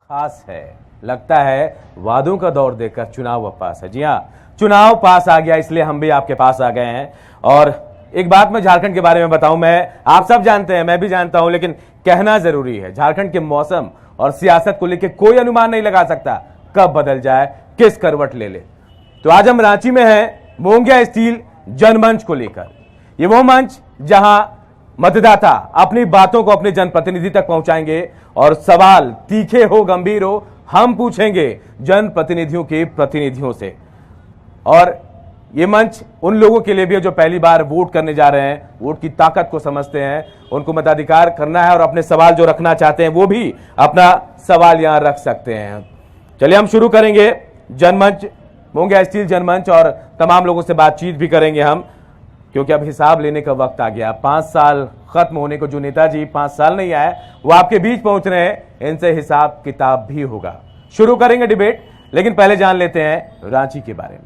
खास है। लगता है वादों का दौर देखकर चुनाव पास है। जी हाँ, चुनाव पास आ गया, इसलिए हम भी आपके पास आ गए हैं। और एक बात मैं झारखंड के बारे में बताऊं, मैं आप सब जानते हैं, मैं भी जानता हूं, लेकिन कहना जरूरी है। झारखंड के मौसम और सियासत को लेकर कोई अनुमान नहीं लगा सकता कब बदल जाए, किस करवट ले ले। तो आज हम रांची में हैं मोंगिया स्टील जनमंच को लेकर। ये वो मंच जहां मतदाता अपनी बातों को अपने जनप्रतिनिधि तक पहुंचाएंगे और सवाल तीखे हो गंभीर हो हम पूछेंगे जनप्रतिनिधियों के प्रतिनिधियों से। और ये मंच उन लोगों के लिए भी है जो पहली बार वोट करने जा रहे हैं, वोट की ताकत को समझते हैं, उनको मताधिकार करना है और अपने सवाल जो रखना चाहते हैं वो भी अपना सवाल यहां रख सकते हैं। चलिए हम शुरू करेंगे जनमंच, मोंगिया स्टील जनमंच, और तमाम लोगों से बातचीत भी करेंगे हम, क्योंकि अब हिसाब लेने का वक्त आ गया। 5 साल खत्म होने को जो नेताजी 5 साल नहीं आए वो आपके बीच पहुंच रहे हैं, इनसे हिसाब किताब भी होगा। शुरू करेंगे डिबेट, लेकिन पहले जान लेते हैं रांची के बारे में।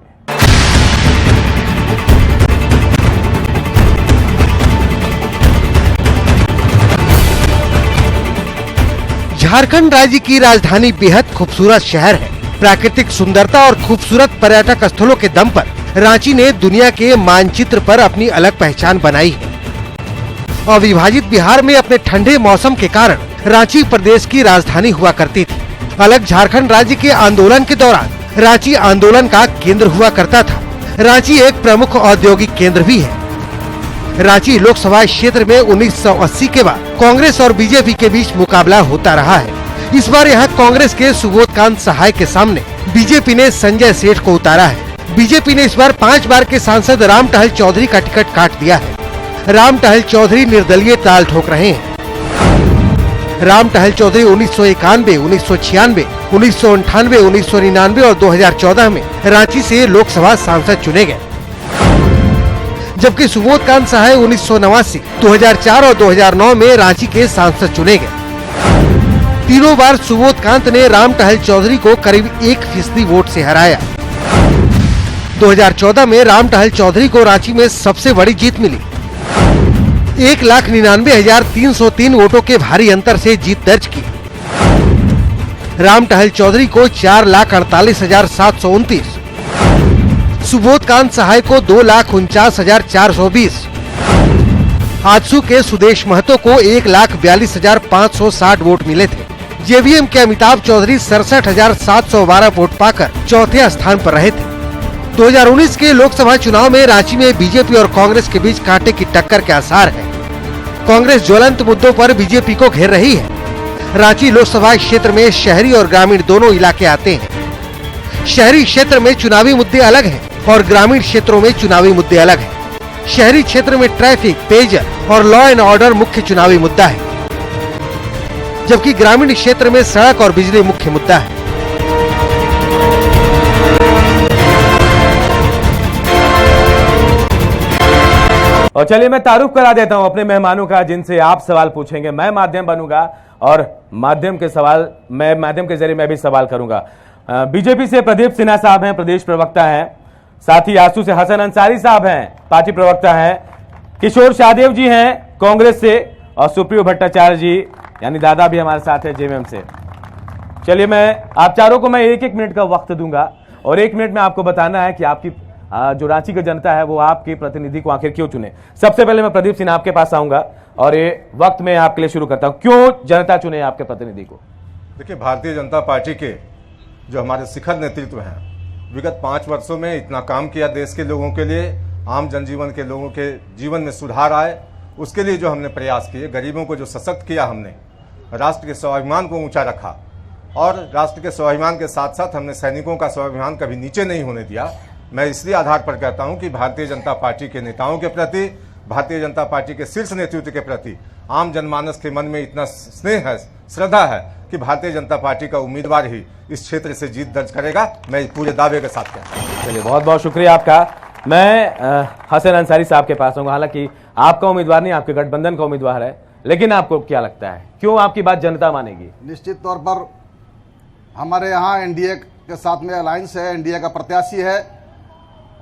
झारखंड राज्य की राजधानी बेहद खूबसूरत शहर है। प्राकृतिक सुंदरता और खूबसूरत पर्यटक स्थलों के दम पर रांची ने दुनिया के मानचित्र पर अपनी अलग पहचान बनाई है। अविभाजित बिहार में अपने ठंडे मौसम के कारण रांची प्रदेश की राजधानी हुआ करती थी। अलग झारखंड राज्य के आंदोलन के दौरान रांची आंदोलन का केंद्र हुआ करता था। रांची एक प्रमुख औद्योगिक केंद्र भी है। रांची लोकसभा क्षेत्र में 1980 के बाद कांग्रेस और बीजेपी के बीच मुकाबला होता रहा है। इस बार यहाँ कांग्रेस के सुबोधकांत सहाय के सामने बीजेपी ने संजय सेठ को उतारा है। बीजेपी ने इस बार 5 बार के सांसद राम टहल चौधरी का टिकट काट दिया है। राम टहल चौधरी निर्दलीय ताल ठोक रहे हैं। राम टहल चौधरी 1991, 1996, 1998, 1999 और 2014 में रांची से लोकसभा सांसद चुने गए, जबकि सुबोधकांत सहाय 1989, 2004 और 2009 में रांची के सांसद चुने गए। तीनों बार सुबोधकांत ने राम टहल चौधरी को करीब 1% वोट से हराया। 2014 में राम टहल चौधरी को रांची में सबसे बड़ी जीत मिली। 1,99,303 वोटों के भारी अंतर से जीत दर्ज की। राम टहल चौधरी को 4,48,729, सुबोधकांत सहाय को 2,49,420, आजसू के सुदेश महतो को 1,42,560 वोट मिले थे। जेवीएम के अमिताभ चौधरी 67,712 वोट पाकर चौथे स्थान पर रहे थे। 2019 के लोकसभा चुनाव में रांची में बीजेपी और कांग्रेस के बीच कांटे की टक्कर के आसार है। कांग्रेस ज्वलंत मुद्दों पर बीजेपी को घेर रही है। रांची लोकसभा क्षेत्र में शहरी और ग्रामीण दोनों इलाके आते हैं। शहरी क्षेत्र में चुनावी मुद्दे अलग हैं और ग्रामीण क्षेत्रों में चुनावी मुद्दे अलग हैं। शहरी क्षेत्र में ट्रैफिक, पेयजल और लॉ एंड ऑर्डर मुख्य चुनावी मुद्दा है, जबकि ग्रामीण क्षेत्र में सड़क और बिजली मुख्य मुद्दा है। और चलिए मैं तारुफ करा देता हूं अपने मेहमानों का, जिनसे आप सवाल पूछेंगे। मैं माध्यम बनूंगा और माध्यम के जरिए मैं भी सवाल करूंगा। बीजेपी से प्रदीप सिन्हा साहब हैं, प्रदेश प्रवक्ता हैं। साथ ही आजसू से हसन अंसारी साहब हैं, पार्टी प्रवक्ता हैं। किशोर शाहदेव जी हैं कांग्रेस से, और सुप्रियो भट्टाचार्य जी यानी दादा भी हमारे साथ है जेवीएम से। चलिए मैं आप चारों को मैं 1-1 मिनट का वक्त दूंगा और 1 मिनट में आपको बताना है कि आपकी जो रांची की जनता है वो आपके प्रतिनिधि को आखिर क्यों चुने। सबसे पहले मैं प्रदीप सिन्हा आपके पास आऊंगा और ये वक्त में आपके लिए शुरू करता हूं, क्यों जनता चुने आपके प्रतिनिधि को? देखिए, भारतीय जनता पार्टी के जो हमारे शिखर नेतृत्व हैं, विगत 5 वर्षों में इतना काम किया देश के लोगों के लिए, आम जनजीवन के लोगों के जीवन में सुधार आए, उसके लिए जो हमने प्रयास किए, गरीबों को जो सशक्त किया हमने, राष्ट्र के स्वाभिमान को ऊंचा रखा, और राष्ट्र के स्वाभिमान के साथ साथ हमने सैनिकों का स्वाभिमान कभी नीचे नहीं होने दिया। मैं इसलिए आधार पर कहता हूं कि भारतीय जनता पार्टी के नेताओं के प्रति, भारतीय जनता पार्टी के शीर्ष नेतृत्व के प्रति आम जनमानस के मन में इतना स्नेह है, श्रद्धा है कि भारतीय जनता पार्टी का उम्मीदवार ही इस क्षेत्र से जीत दर्ज करेगा। मैं पूरे दावे के साथ कहता हूं। चलिए बहुत बहुत शुक्रिया आपका। मैं हसन अंसारी साहब के पास आऊंगा। हालांकि आपका उम्मीदवार नहीं, आपके गठबंधन का उम्मीदवार है, लेकिन आपको क्या लगता है क्यों आपकी बात जनता मानेगी? निश्चित तौर पर हमारे यहाँ एनडीए के साथ में अलायंस है, एनडीए का प्रत्याशी है,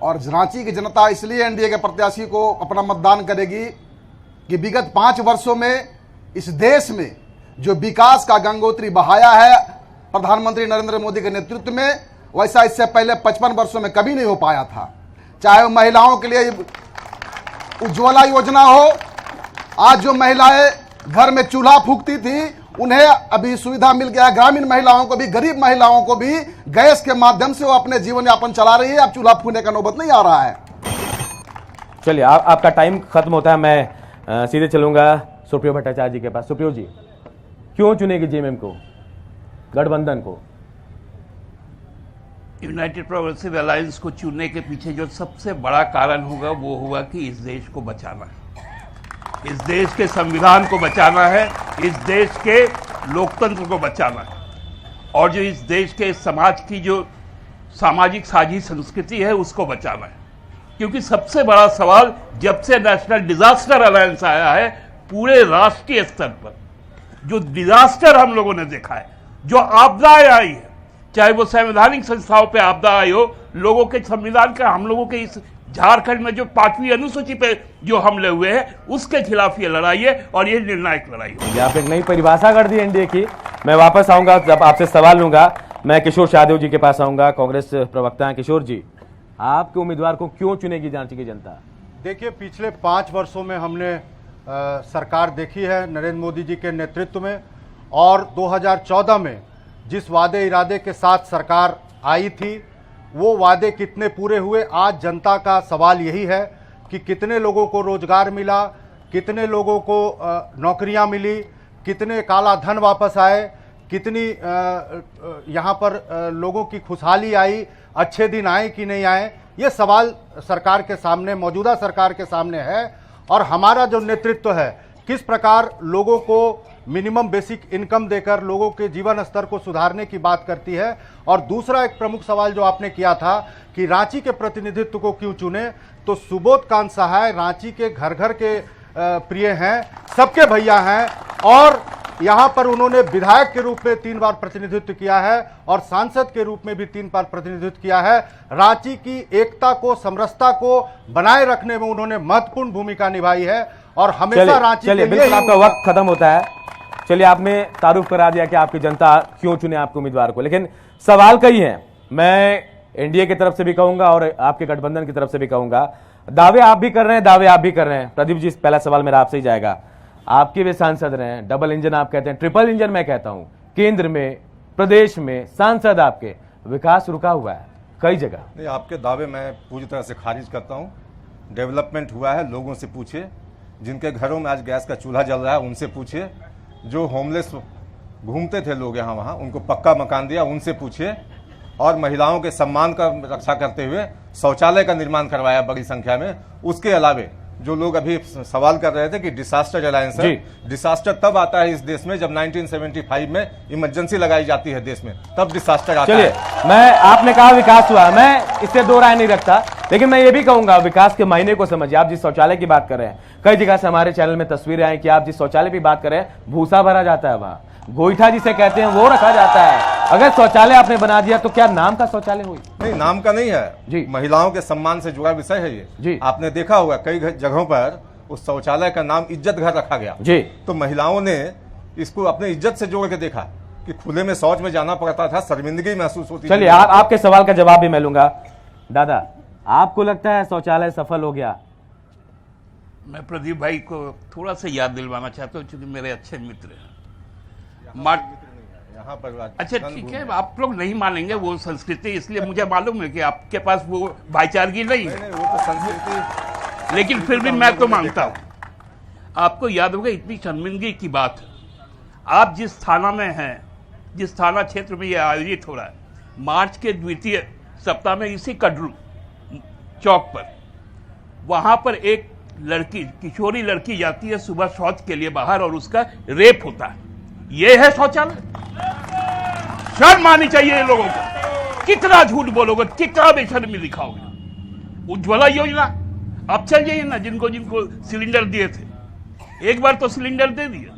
और रांची की जनता इसलिए एनडीए के प्रत्याशी को अपना मतदान करेगी कि विगत 5 वर्षों में इस देश में जो विकास का गंगोत्री बहाया है, प्रधानमंत्री नरेंद्र मोदी के नेतृत्व में, वैसा इससे पहले 55 वर्षों में कभी नहीं हो पाया था। चाहे वो महिलाओं के लिए उज्ज्वला योजना हो, आज जो महिलाएं घर में चूल्हा फूंकती थी उन्हें अभी सुविधा मिल गया। ग्रामीण महिलाओं को भी, गरीब महिलाओं को भी गैस के माध्यम से वो अपने जीवन यापन चला रही है। अब चूल्हा फूकने का नौबत नहीं आ रहा है। चलिए आपका टाइम खत्म होता है, मैं सीधे चलूंगा सुप्रियो भट्टाचार्य जी के पास। सुप्रियो जी, क्यों चुनेगी जेएमएम को, गठबंधन को? यूनाइटेड प्रोग्रेसिव अलायंस को चुनने के पीछे जो सबसे बड़ा कारण होगा वो होगा कि इस देश को बचाना है, इस देश के संविधान को बचाना है, इस देश के लोकतंत्र को बचाना है, और जो इस देश के समाज की जो सामाजिक साझी संस्कृति है उसको बचाना है। क्योंकि सबसे बड़ा सवाल जब से नेशनल डिजास्टर अलायंस आया है, पूरे राष्ट्रीय स्तर पर जो डिजास्टर हम लोगों ने देखा है, जो आपदाएं आई है, चाहे वो संवैधानिक संस्थाओं पे आपदा आई हो, लोगों के संविधान का, हम लोगों के इस झारखंड में जो 5वीं अनुसूची पे जो हमले हुए हैं उसके खिलाफ ये लड़ाई है और ये निर्णायक लड़ाई है। आप एक नई परिभाषा कर दी एनडीए की। मैं वापस आऊंगा, जब आपसे सवाल लूंगा, मैं किशोर शाहदेव जी के पास आऊंगा, कांग्रेस प्रवक्ता हैं। किशोर जी, आपके उम्मीदवार को क्यों चुनेगी रांची की जनता? देखिए, पिछले 5 वर्षों में हमने सरकार देखी है नरेंद्र मोदी जी के नेतृत्व में, और 2014 में जिस वादे इरादे के साथ सरकार आई थी वो वादे कितने पूरे हुए। आज जनता का सवाल यही है कि कितने लोगों को रोजगार मिला, कितने लोगों को नौकरियां मिली, कितने काला धन वापस आए, कितनी यहाँ पर लोगों की खुशहाली आई, अच्छे दिन आए कि नहीं आए। ये सवाल सरकार के सामने, मौजूदा सरकार के सामने है। और हमारा जो नेतृत्व है किस प्रकार लोगों को मिनिमम बेसिक इनकम देकर लोगों के जीवन स्तर को सुधारने की बात करती है। और दूसरा एक प्रमुख सवाल जो आपने किया था कि रांची के प्रतिनिधित्व को क्यों चुने, तो सुबोध कांत सहाय रांची के घर घर के प्रिय हैं, सबके भैया हैं, और यहाँ पर उन्होंने विधायक के रूप में 3 बार प्रतिनिधित्व किया है और सांसद के रूप में भी 3 बार प्रतिनिधित्व किया है। रांची की एकता को, समरसता को बनाए रखने में उन्होंने महत्वपूर्ण भूमिका निभाई है और हमेशा रांची के लिए। बिल्कुल, आपका वक्त खत्म होता है। चलिए, आपने तारुफ करा दिया कि आपकी जनता क्यों चुने आपके उम्मीदवार को, लेकिन सवाल कई हैं। मैं एनडीए की तरफ से भी कहूंगा और आपके गठबंधन की तरफ से भी कहूंगा। दावे आप भी कर रहे हैं, दावे आप भी कर रहे हैं। प्रदीप जी, पहला सवाल मेरा आपसे ही जाएगा। आपके भी सांसद रहे हैं, डबल इंजन आप कहते हैं, ट्रिपल इंजन मैं कहता हूं, केंद्र में, प्रदेश में सांसद आपके, विकास रुका हुआ है कई जगह। नहीं, आपके दावे मैं पूरी तरह से खारिज करता हूं। डेवलपमेंट हुआ है, लोगों से पूछिए। जिनके घरों में आज गैस का चूल्हा जल रहा है उनसे पूछिए। जो होमलेस घूमते थे लोग यहाँ वहाँ, उनको पक्का मकान दिया, उनसे पूछिए। और महिलाओं के सम्मान का रक्षा करते हुए शौचालय का निर्माण करवाया बड़ी संख्या में। उसके अलावे जो लोग अभी सवाल कर रहे थे कि डिसास्टर अलायंस है, डिसास्टर तब आता है इस देश में जब 1975 में इमरजेंसी लगाई जाती है देश में, तब डिसास्टर आता है। मैं, आपने कहा विकास हुआ, मैं इससे दो राय नहीं रखता, लेकिन मैं ये भी कहूंगा विकास के मायने को समझिए। आप जिस शौचालय की बात कर रहे हैं, कई जगह से हमारे चैनल में तस्वीरें आई कि आप जिस शौचालय की बात कर रहे हैं, भूसा भरा जाता है वहां, गोईठा जिसे कहते हैं वो रखा जाता है। अगर शौचालय आपने बना दिया तो क्या नाम का शौचालय हुई? नहीं, नाम का नहीं है जी, महिलाओं के सम्मान से जुड़ा विषय है ये जी। आपने देखा होगा कई जगहों पर उस शौचालय का नाम इज्जत घर रखा गया जी। तो महिलाओं ने इसको अपने इज्जत से जोड़ के देखा कि खुले में शौच में जाना पड़ता था, शर्मिंदगी महसूस होती। चलिए, आपके सवाल का जवाब भी मैं लूंगा। दादा, आपको लगता है शौचालय सफल हो गया? मैं प्रदीप भाई को थोड़ा सा याद दिलवाना चाहता हूँ, क्योंकि मेरे अच्छे मित्र हैं। यहाँ पर अच्छा ठीक है, आप लोग नहीं मानेंगे वो संस्कृति, इसलिए मुझे मालूम है कि आपके पास वो भाईचारगी नहीं है, वो तो संस्कृति, लेकिन फिर भी मैं तो मांगता हूँ। आपको याद होगा, इतनी शर्मिंदगी की बात है, आप जिस थाना में हैं, जिस थाना क्षेत्र में यह आयोजित हो रहा है, मार्च के द्वितीय सप्ताह में इसी कडरू चौक पर, वहां पर एक लड़की, किशोरी लड़की जाती है सुबह शौच के लिए बाहर और उसका रेप होता है। ये है शौचालय? शर्म आनी चाहिए ये लोगों को। कितना झूठ बोलोगे, कितना बेशर्मी दिखाओगे। उज्ज्वला योजना, अब चल जाइए ना, जिनको जिनको सिलेंडर दिए थे, एक बार तो सिलेंडर दे दिया,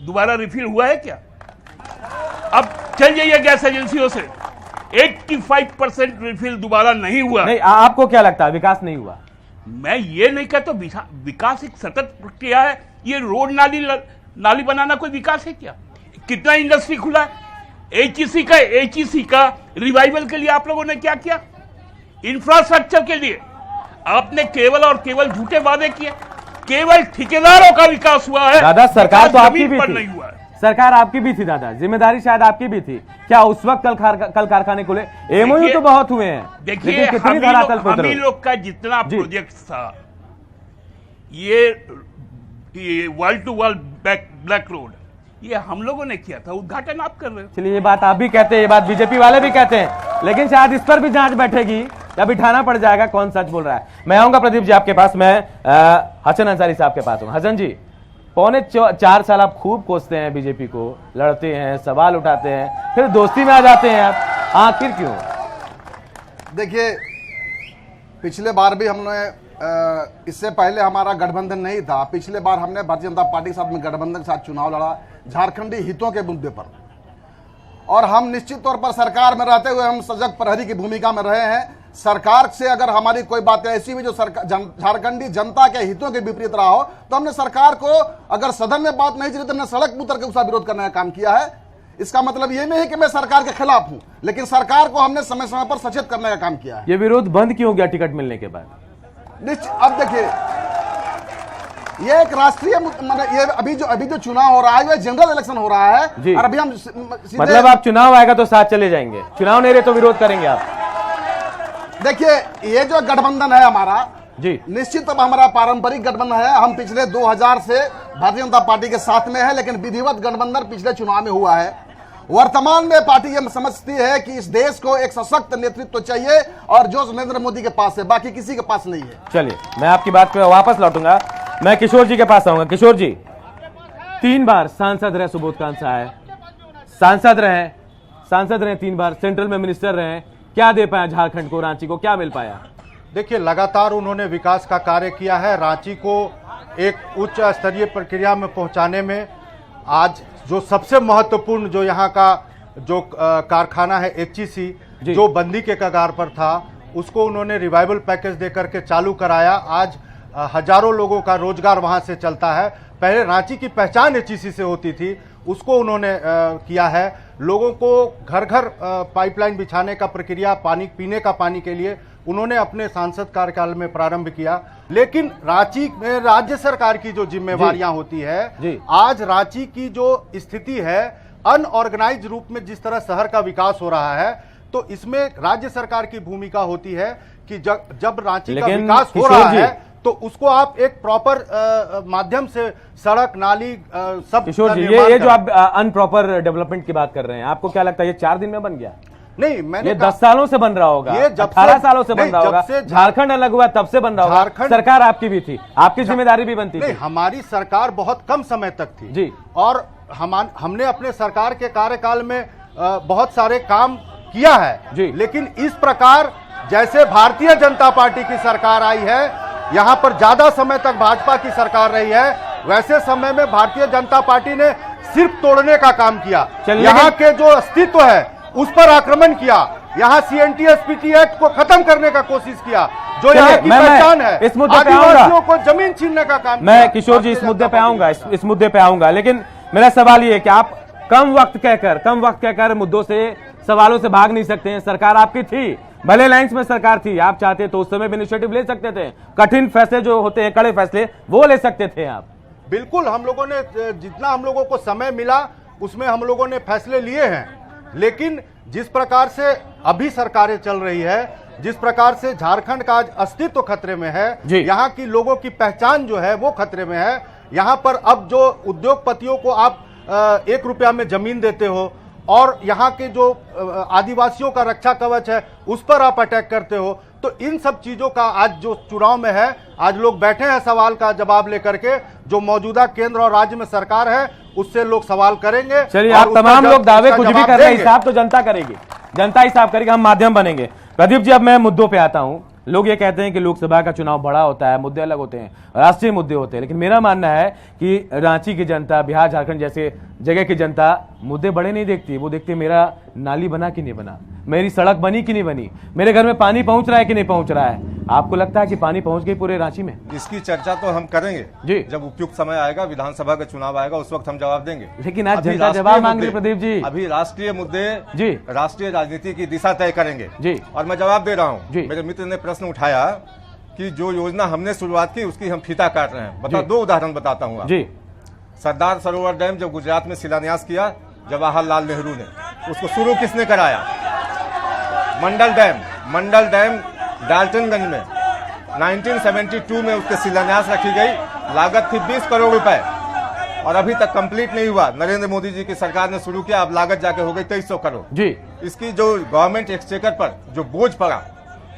दोबारा रिफिल हुआ है क्या? अब चल जाइए गैस एजेंसियों से, 85% रिफिल दोबारा नहीं हुआ। नहीं, आपको क्या लगता है विकास नहीं हुआ? मैं ये नहीं कहता, विकास एक सतत प्रक्रिया है। ये रोड नाली बनाना कोई विकास है क्या? कितना इंडस्ट्री खुला है, एचईसी का रिवाइवल के लिए आप लोगों ने क्या किया? इंफ्रास्ट्रक्चर के लिए आपने केवल और केवल झूठे वादे किए। केवल ठेकेदारों का विकास हुआ है दादा, सरकार तो आपकी जमीन भी पर थी, नहीं हुआ है। सरकार आपकी भी थी दादा, जिम्मेदारी शायद आपकी भी थी। क्या उस वक्त कल कारखाने खुले? एमओयू तो बहुत हुए हैं, देखिए लेकिन कितनी धरातल पर हम उतरे? ही लोग का जितना जी। प्रोजेक्ट था, ये world to world black road, ये हम लोगों ने किया था। उद्घाटन आप कर रहे हो। चलिए, ये बात आप भी कहते हैं, ये बात बीजेपी वाले भी कहते हैं, लेकिन शायद इस पर भी जांच बैठेगी या बिठाना पड़ जाएगा कौन सच बोल रहा है। मैं आऊंगा प्रदीप जी आपके पास, मैं हसन अंसारी साहब के पास हूं। हसन जी, 4.25 साल आप खूब कोसते हैं बीजेपी को, लड़ते हैं, सवाल उठाते हैं, फिर दोस्ती में आ जाते हैं आप, आखिर क्यों? देखिए, पिछले बार भी हमने इससे पहले हमारा गठबंधन नहीं था। पिछले बार हमने भारतीय जनता पार्टी के साथ में गठबंधन के साथ चुनाव लड़ा झारखंडी हितों के मुद्दे पर, और हम निश्चित तौर पर सरकार में रहते हुए हम सजग प्रहरी की भूमिका में रहे हैं। सरकार से अगर हमारी कोई बात ऐसी भी जो झारखंडी जनता के हितों के विपरीत रहा हो, तो हमने सरकार को, अगर सदन में बात नहीं चली तो हमने सड़क पर उतर के उसका विरोध करने का काम किया है। इसका मतलब ये नहीं है कि मैं सरकार के खिलाफ हूं, लेकिन सरकार को हमने समय समय पर सचेत करने का काम किया है। ये विरोध बंद क्यों हो गया टिकट मिलने के बाद? अब देखिए, ये एक राष्ट्रीय ये अभी जो चुनाव हो रहा है, ये जनरल इलेक्शन हो रहा है जी। और अभी हम मतलब आप चुनाव आएगा तो साथ चले जाएंगे, चुनाव नहीं रहे तो विरोध करेंगे आप? देखिए, ये जो गठबंधन है हमारा, जी, निश्चित तौर पर हमारा पारंपरिक गठबंधन है। हम पिछले 2000 से भारतीय जनता पार्टी के साथ में है, लेकिन विधिवत गठबंधन पिछले चुनाव में हुआ है। वर्तमान में पार्टी ये समझती है कि इस देश को एक सशक्त नेतृत्व चाहिए, और जो नरेंद्र मोदी के पास है, बाकी किसी के पास नहीं है। चलिए, मैं आपकी बात पे वापस लौटूंगा। मैं किशोर जी के पास आऊंगा। किशोर जी, 3 बार सांसद रहे सुबोध कांत साहब, सांसद रहे 3 बार, सेंट्रल में मिनिस्टर रहे, क्या दे पाया झारखंड को, रांची को क्या मिल पाया? देखिए, लगातार उन्होंने विकास का कार्य किया है। रांची को एक उच्च स्तरीय प्रक्रिया में पहुंचाने में आज जो सबसे महत्वपूर्ण जो यहाँ का जो कारखाना है एचईसी, जो बंदी के कगार पर था, उसको उन्होंने रिवाइवल पैकेज देकर के चालू कराया। आज हजारों लोगों का रोजगार वहां से चलता है। पहले रांची की पहचान एचईसी से होती थी, उसको उन्होंने किया है। लोगों को घर घर पाइपलाइन बिछाने का प्रक्रिया, पानी पीने का पानी के लिए उन्होंने अपने सांसद कार्यकाल में प्रारंभ किया। लेकिन रांची में राज्य सरकार की जो जिम्मेवारियां होती है, आज रांची की जो स्थिति है, अनऑर्गेनाइज रूप में जिस तरह शहर का विकास हो रहा है, तो इसमें राज्य सरकार की भूमिका होती है कि जब रांची का विकास हो रहा है तो उसको आप एक प्रॉपर माध्यम से सड़क, नाली सब। किशोर जी, ये जो आप अनप्रॉपर डेवलपमेंट की बात कर रहे हैं, आपको क्या लगता है ये 4 दिन में बन गया? नहीं, मैंने ये 10 सालों से बन रहा होगा, ये 18 सालों से बन रहा होगा। झारखंड अलग हुआ तब से बन रहा होगा। सरकार आपकी भी थी, आपकी जिम्मेदारी भी बनती थी। हमारी सरकार बहुत कम समय तक थी जी, और हमने अपने सरकार के कार्यकाल में बहुत सारे काम किया है जी। लेकिन इस प्रकार जैसे भारतीय जनता पार्टी की सरकार आई है, यहाँ पर ज्यादा समय तक भाजपा की सरकार रही है, वैसे समय में भारतीय जनता पार्टी ने सिर्फ तोड़ने का काम किया। यहाँ के जो अस्तित्व है उस पर आक्रमण किया, यहाँ सीएनटी एसपीटी एक्ट को खत्म करने का कोशिश किया, जो यहाँ की पहचान है। इस मुद्दे पे आदिवासियों को जमीन छीनने का काम किया। मैं किशोर जी इस मुद्दे पे आऊंगा, लेकिन मेरा सवाल ये है कि आप कम वक्त कहकर मुद्दों से, सवालों से भाग नहीं सकते हैं। सरकार आपकी थी, भले लाइंस में सरकार थी, आप चाहते तो उस समय भी इनिशिएटिव ले सकते थे, कठिन फैसले जो होते हैं, कड़े फैसले, वो ले सकते थे आप। बिल्कुल, हम लोगों ने जितना हम लोगों को समय मिला उसमें हम लोगों ने फैसले लिए हैं, लेकिन जिस प्रकार से अभी सरकारें चल रही है, जिस प्रकार से झारखंड का आज अस्तित्व खतरे में है, यहाँ की लोगों की पहचान जो है वो खतरे में है। यहाँ पर अब जो उद्योगपतियों को आप 1 रुपया में जमीन देते हो और यहाँ के जो आदिवासियों का रक्षा कवच है उस पर आप अटैक करते हो, तो इन सब चीजों का आज जो चुनाव में है, आज लोग बैठे हैं सवाल का जवाब लेकर के, जो मौजूदा केंद्र और राज्य में सरकार है उससे लोग सवाल करेंगे। चलिए, आप तमाम लोग दावे कुछ भी कर रहे हैं, हिसाब तो जनता करेगी, जनता हिसाब करेगी, हम माध्यम बनेंगे। प्रदीप जी, अब मैं मुद्दों पे आता हूं। लोग ये कहते हैं कि लोकसभा का चुनाव बड़ा होता है, मुद्दे अलग होते हैं, राष्ट्रीय मुद्दे होते हैं, लेकिन मेरा मानना है कि रांची की जनता, बिहार झारखंड जैसे जगह की जनता मुद्दे बड़े नहीं देखती, वो देखती है मेरा नाली बना कि नहीं बना, मेरी सड़क बनी कि नहीं बनी, मेरे घर में पानी पहुंच रहा है कि नहीं पहुंच रहा है। आपको लगता है कि पानी पहुंच गई पूरे रांची में? इसकी चर्चा तो हम करेंगे जी। जब उपयुक्त समय आएगा, विधानसभा का चुनाव आएगा, उस वक्त हम जवाब देंगे। लेकिन आज अभी जनता राष्ट्रीय जवाब मांग रही है मुद्दे- प्रदीप जी। अभी राष्ट्रीय मुद्दे जी। राष्ट्रीय राजनीति की दिशा तय करेंगे जी। और मैं जवाब दे रहा हूँ। जी। मेरे मित्र ने प्रश्न उठाया कि जो योजना हमने शुरुआत की उसकी हम फीता काट रहे हैं। बता जी। 2 उदाहरण बताता हूँ। जी। सरदार सरोवर डैम जब गुजरात में शिलान्यास किया जवाहरलाल नेहरू ने, उसको शुरू किसने कराया? मंडल डैम डाल्टनगंज में 1972 में उसके शिलान्यास रखी गई। लागत थी 20 करोड़ रुपए और अभी तक कंप्लीट नहीं हुआ। नरेंद्र मोदी जी की सरकार ने शुरू किया, अब लागत जाके हो गई 2300 करोड़। जी। इसकी जो गवर्नमेंट एक्सचेकर पर जो बोझ पड़ा,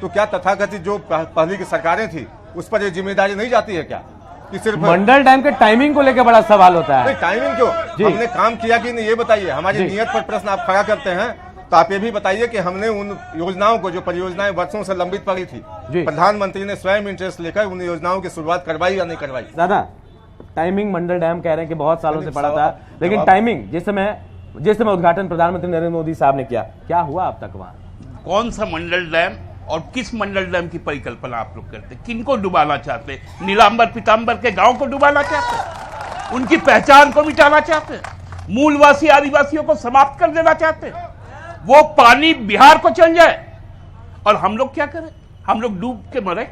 तो क्या तथाकथित जो पहले की सरकारें थी उस पर ये जिम्मेदारी नहीं जाती है क्या कि सिर्फ मंडल डैम के टाइमिंग को लेकर बड़ा सवाल होता नहीं? है। टाइमिंग जी। क्यों? हमने काम किया कि नहीं ये बताइए। हमारी जी। नियत पर प्रश्न आप खड़ा करते हैं तो आप ये भी बताइए कि हमने उन योजनाओं को, जो परियोजनाएं वर्षों से लंबित पड़ी थी, जी। प्रधानमंत्री ने स्वयं इंटरेस्ट लेकर उन योजनाओं की शुरुआत करवाई या नहीं करवाई? दादा, टाइमिंग मंडल डैम कह रहे हैं कि बहुत सालों से पड़ा था, लेकिन जवाब- टाइमिंग जिस समय उद्घाटन प्रधानमंत्री नरेंद्र मोदी साहब ने किया, क्या हुआ अब तक वहां? कौन सा मंडल डैम और किस मंडल डैम की परिकल्पना आप लोग करते? किनको डुबाना चाहते? नीलांबर पीतांबर के गांव को डुबाना चाहते? उनकी पहचान को मिटाना चाहते? मूलवासी आदिवासियों को समाप्त कर देना चाहते? वो पानी बिहार को चल जाए और हम लोग क्या करें? हम लोग डूब के मरे।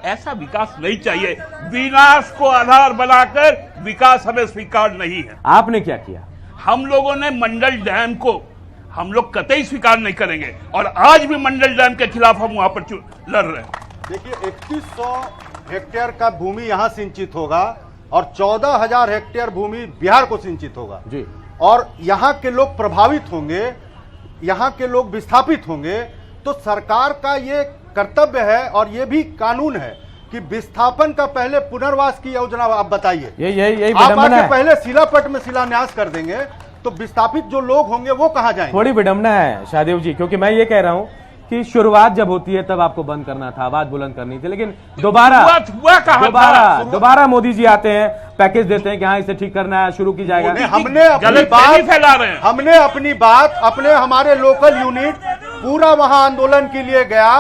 ऐसा विकास नहीं चाहिए। विनाश को आधार बनाकर विकास हमें स्वीकार नहीं है। आपने क्या किया? हम लोगों ने मंडल डैम को हम लोग कतई स्वीकार नहीं करेंगे और आज भी मंडल डैम के खिलाफ हम वहां पर लड़ रहे हैं। देखिए 3100 हेक्टेयर का भूमि यहाँ सिंचित होगा और 14,000 हेक्टेयर भूमि बिहार को सिंचित होगा जी। और यहाँ के लोग प्रभावित होंगे, यहाँ के लोग विस्थापित होंगे। तो सरकार का ये कर्तव्य है और ये भी कानून है कि विस्थापन का पहले पुनर्वास की योजना आप बताइए। यही आप विडंबना आके है। पहले शिलापट में शिलान्यास कर देंगे तो विस्थापित जो लोग होंगे वो कहाँ जाएंगे? थोड़ी विडंबना है शाहदेव जी, क्योंकि मैं ये कह रहा हूं कि शुरुआत जब होती है तब आपको बंद करना था, आवाज बुलंद करनी थी, लेकिन दोबारा मोदी जी आते हैं, पैकेज देते हैं कि हाँ इसे ठीक करना है, शुरू की जाएगा। हमने अपनी गलतफहमी फैला रहे हैं। हमने अपनी बात अपने हमारे लोकल यूनिट पूरा वहां आंदोलन के लिए गया।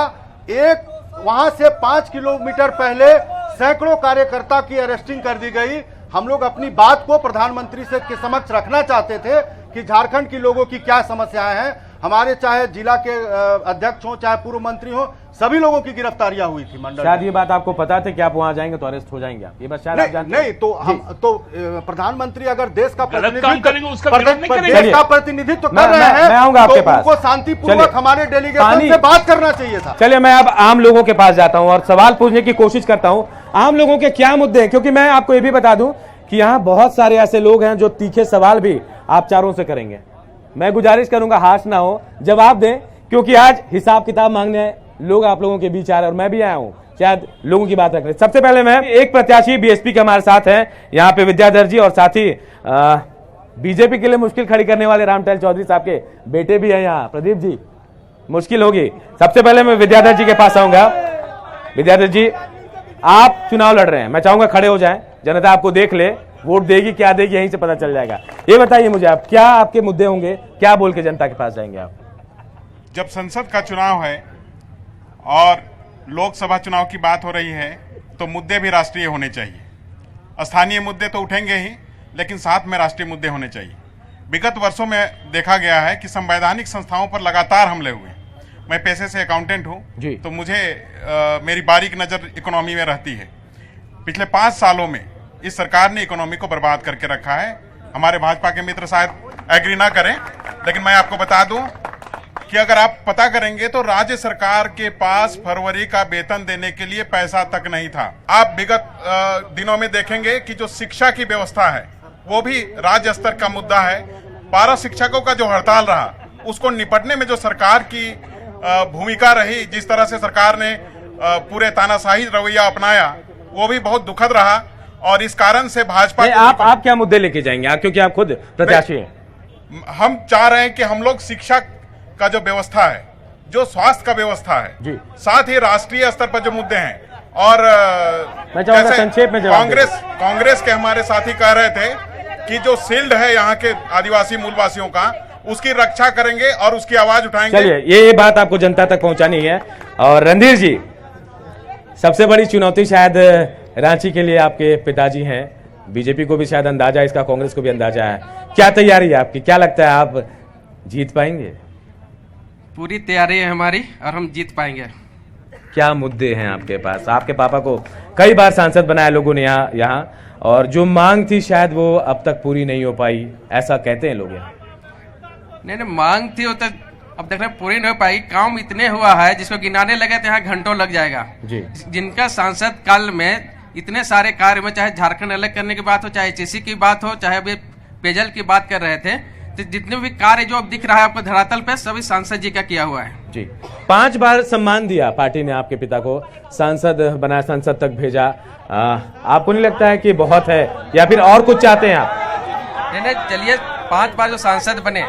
एक वहां से 5 किलोमीटर पहले सैकड़ों कार्यकर्ता की अरेस्टिंग कर दी गई। हम लोग अपनी बात को प्रधानमंत्री से के समक्ष रखना चाहते थे कि झारखंड के लोगों की क्या समस्याएं हैं। हमारे चाहे जिला के अध्यक्ष हो, चाहे पूर्व मंत्री हो, सभी लोगों की गिरफ्तारियां हुई थी मंडल। शायद ये बात आपको पता थी कि आप वहां जाएंगे तो अरेस्ट हो जाएंगे आप, ये बात शायद आप जानते नहीं तो हम तो प्रधानमंत्री अगर देश का गलत काम करेंगे उसका विरोध नहीं करेंगे। देश का प्रतिनिधित्व कर मैं रहे हैं, आऊंगा आपके तो पास। उनको शांतिपूर्वक चलिए। हमारे डेलीगेशन से बात करना चाहिए था। चलिए, मैं अब आम लोगों के पास जाता हूं और सवाल पूछने की कोशिश करता हूं, आम लोगों के क्या मुद्दे हैं, क्योंकि मैं आपको ये भी बता दूं कि यहां बहुत सारे ऐसे लोग हैं जो तीखे सवाल भी आप चारों से करेंगे। मैं गुजारिश करूंगा हाश ना हो, जवाब दें, क्योंकि आज हिसाब किताब मांगने लोग आप लोगों के बीच आ रहे हैं और मैं भी आया हूं शायद लोगों की बात रखने। सबसे पहले मैं एक प्रत्याशी बीएसपी के हमारे साथ हैं यहाँ पे, विद्याधर जी, और साथ ही बीजेपी के लिए मुश्किल खड़ी करने वाले रामटहल चौधरी साहब के बेटे भी हैं यहाँ, प्रदीप जी, मुश्किल होगी। सबसे पहले मैं विद्याधर जी के पास आऊंगा। विद्याधर जी, आप चुनाव लड़ रहे हैं, मैं चाहूंगा खड़े हो जाएं, जनता आपको देख ले, वोट देगी क्या देगी यहीं से पता चल जाएगा। ये बताइए मुझे, आप क्या आपके मुद्दे होंगे, क्या बोल के जनता के पास जाएंगे आप? जब संसद का चुनाव है और लोकसभा चुनाव की बात हो रही है तो मुद्दे भी राष्ट्रीय होने चाहिए। स्थानीय मुद्दे तो उठेंगे ही, लेकिन साथ में राष्ट्रीय मुद्दे होने चाहिए। विगत वर्षों में देखा गया है कि संवैधानिक संस्थाओं पर लगातार हमले हुए। मैं पेशे से अकाउंटेंट हूं, तो मुझे मेरी बारीक नज़र इकोनॉमी में रहती है। पिछले 5 सालों में इस सरकार ने इकोनॉमी को बर्बाद करके रखा है। हमारे भाजपा के मित्र शायद एग्री ना करें, लेकिन मैं आपको बता दूं कि अगर आप पता करेंगे तो राज्य सरकार के पास फरवरी का वेतन देने के लिए पैसा तक नहीं था। आप विगत दिनों में देखेंगे कि जो शिक्षा की व्यवस्था है वो भी राज्य स्तर का मुद्दा है। 12 शिक्षकों का जो हड़ताल रहा, उसको निपटने में जो सरकार की भूमिका रही, जिस तरह से सरकार ने पूरे तानाशाही रवैया अपनाया, वो भी बहुत दुखद रहा। और इस कारण से भाजपा आप क्या मुद्दे लेके जाएंगे आप, क्योंकि आप खुद प्रत्याशी हैं? हम चाह रहे हैं कि हम लोग शिक्षा का जो व्यवस्था है, जो स्वास्थ्य का व्यवस्था है जी, साथ ही राष्ट्रीय स्तर पर जो मुद्दे हैं, और जैसे संक्षेप में कांग्रेस के हमारे साथी कह रहे थे कि जो शील्ड है यहाँ के आदिवासी मूलवासियों का, उसकी रक्षा करेंगे और उसकी आवाज उठाएंगे। चलिए, ये बात आपको जनता तक पहुंचानी है। और रणधीर जी, सबसे बड़ी चुनौती शायद रांची के लिए आपके पिताजी हैं। बीजेपी को भी शायद अंदाजा है इसका, कांग्रेस को भी अंदाजा है। क्या तैयारी है आपकी? क्या लगता है आप जीत पाएंगे? पूरी तैयारी है हमारी और हम जीत पाएंगे। क्या मुद्दे हैं आपके पास? आपके पापा को कई बार सांसद बनाया लोगों ने यहाँ, और जो मांग थी शायद वो अब तक पूरी नहीं हो पाई, ऐसा कहते हैं लोग यहाँ। नहीं, मांग थी वो तो अब तक पूरी नहीं हो पाई। काम इतने हुआ है जिसको गिनाने लगे तो यहाँ घंटों लग जाएगा जी। जिनका सांसद काल में इतने सारे कार्य में, चाहे झारखंड अलग करने की बात हो, चाहे एचईसी की बात हो, चाहे अभी पेयजल की बात कर रहे थे, तो जितने भी कार्य जो अब दिख रहा है आपको धरातल पे, सभी सांसद जी का किया हुआ है जी। 5 बार सम्मान दिया पार्टी ने आपके पिता को, सांसद बनाया, संसद तक भेजा। आपको नहीं लगता है कि बहुत है, या फिर और कुछ चाहते हैं आप? नहीं, चलिए 5 बार जो सांसद बने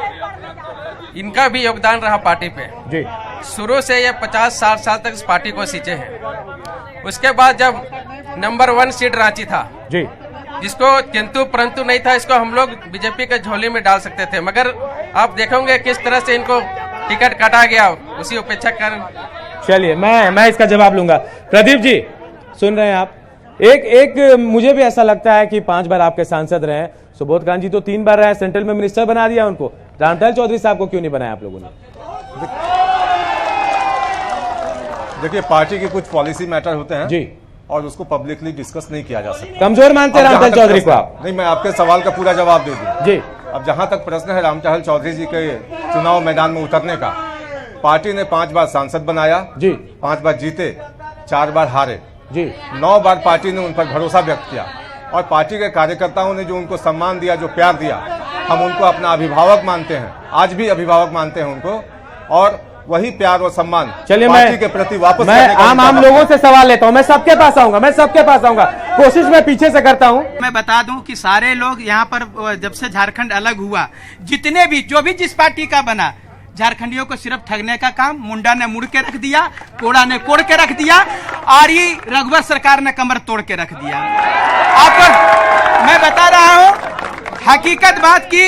इनका भी योगदान रहा पार्टी पे जी। शुरू से ये 50-60 साल तक इस पार्टी को सींचे हैं। उसके बाद जब नंबर 1 सीट रांची था जी, जिसको किंतु परंतु नहीं था, इसको हम लोग बीजेपी के झोली में डाल सकते थे, मगर आप देखोगे किस तरह से इनको टिकट काटा गया, उसी उपेक्षा कर। चलिए, मैं इसका जवाब लूंगा। प्रदीप जी, सुन रहे हैं आप? एक मुझे भी ऐसा लगता है कि 5 बार आपके सांसद रहे। सुबोध कांत जी तो 3 बार रहे, सेंट्रल में मिनिस्टर बना दिया उनको। रामदयाल चौधरी साहब को क्यों नहीं बनाया आप लोगों ने? देखिए, पार्टी के कुछ पॉलिसी मैटर होते हैं जी, और उसको पब्लिकली डिस्कस नहीं किया जा सकता। कमजोर मानते हैं रामदयाल चौधरी को आप? नहीं, मैं आपके सवाल का पूरा जवाब दे दूं जी। अब जहां तक प्रश्न है रामदयाल चौधरी जी के चुनाव मैदान में उतरने का, पार्टी ने 5 बार सांसद बनाया जी, 5 बार जीते, 4 बार हारे जी, 9 बार पार्टी ने उन पर भरोसा व्यक्त किया, और पार्टी के कार्यकर्ताओं ने जो उनको सम्मान दिया, जो प्यार दिया, हम उनको अपना अभिभावक मानते हैं, आज भी अभिभावक मानते हैं उनको, और वही प्यार और सम्मान चलिए पार्टी के प्रति वापस मैं आम लोगों से सवाल लेता हूं। मैं सबके पास आऊंगा, कोशिश मैं पीछे से करता हूं। मैं बता दूं कि सारे लोग यहाँ पर जब से झारखंड अलग हुआ, जितने भी जो भी जिस पार्टी का बना, झारखंडियों को सिर्फ ठगने का काम, मुंडा ने मुड़ के रख दिया, कोड़ा ने कोड़ के रख दिया, और ये रघुवर सरकार ने कमर तोड़ के रख दिया। आपको मैं बता रहा हूं हकीकत बात की,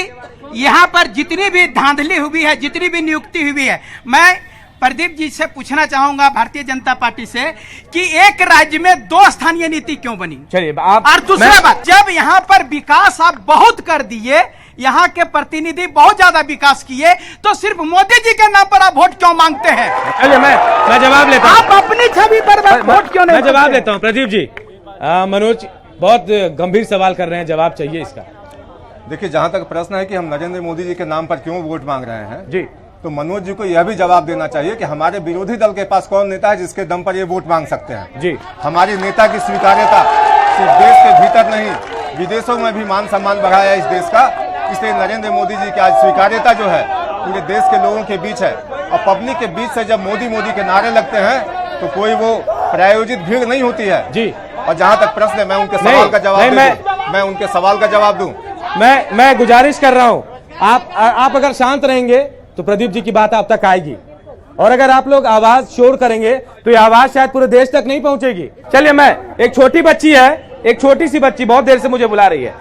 यहाँ पर जितनी भी धांधली हुई है, जितनी भी नियुक्ति हुई है, मैं प्रदीप जी से पूछना चाहूंगा भारतीय जनता पार्टी से कि एक राज्य में 2 स्थानीय नीति क्यों बनी? चलिए आप, और दूसरा बात, जब यहाँ पर विकास आप बहुत कर दिए, यहाँ के प्रतिनिधि बहुत ज्यादा विकास किए, तो सिर्फ मोदी जी के नाम पर आप वोट क्यों मांगते हैं? चलिए मैं जवाब लेता हूं। आप अपनी छवि पर वोट क्यों नहीं? मैं जवाब लेता हूं। प्रदीप जी, मनोज बहुत गंभीर सवाल कर रहे हैं, जवाब चाहिए इसका। देखिए, जहां तक प्रश्न है कि हम नरेंद्र मोदी जी के नाम पर क्यों वोट मांग रहे हैं जी, तो मनोज जी को यह भी जवाब देना चाहिए कि हमारे विरोधी दल के पास कौन नेता है जिसके दम पर ये वोट मांग सकते हैं जी। हमारे नेता की स्वीकार्यता सिर्फ देश के भीतर नहीं, विदेशों में भी मान सम्मान बढ़ा है इस देश का। इसलिए नरेंद्र मोदी जी की आज स्वीकार्यता जो है पूरे देश के लोगों के बीच है, और पब्लिक के बीच से जब मोदी मोदी के नारे लगते हैं तो कोई वो प्रायोजित भीड़ नहीं होती है जी। और जहां तक प्रश्न है, मैं उनके सवाल का जवाब मैं उनके सवाल का जवाब दूं। मैं गुजारिश कर रहा हूं, आप अगर शांत रहेंगे तो प्रदीप जी की बात आप तक आएगी, और अगर आप लोग आवाज शोर करेंगे तो ये आवाज शायद पूरे देश तक नहीं पहुंचेगी। चलिए, एक छोटी बच्ची है, एक छोटी सी बच्ची बहुत देर से मुझे बुला रही है।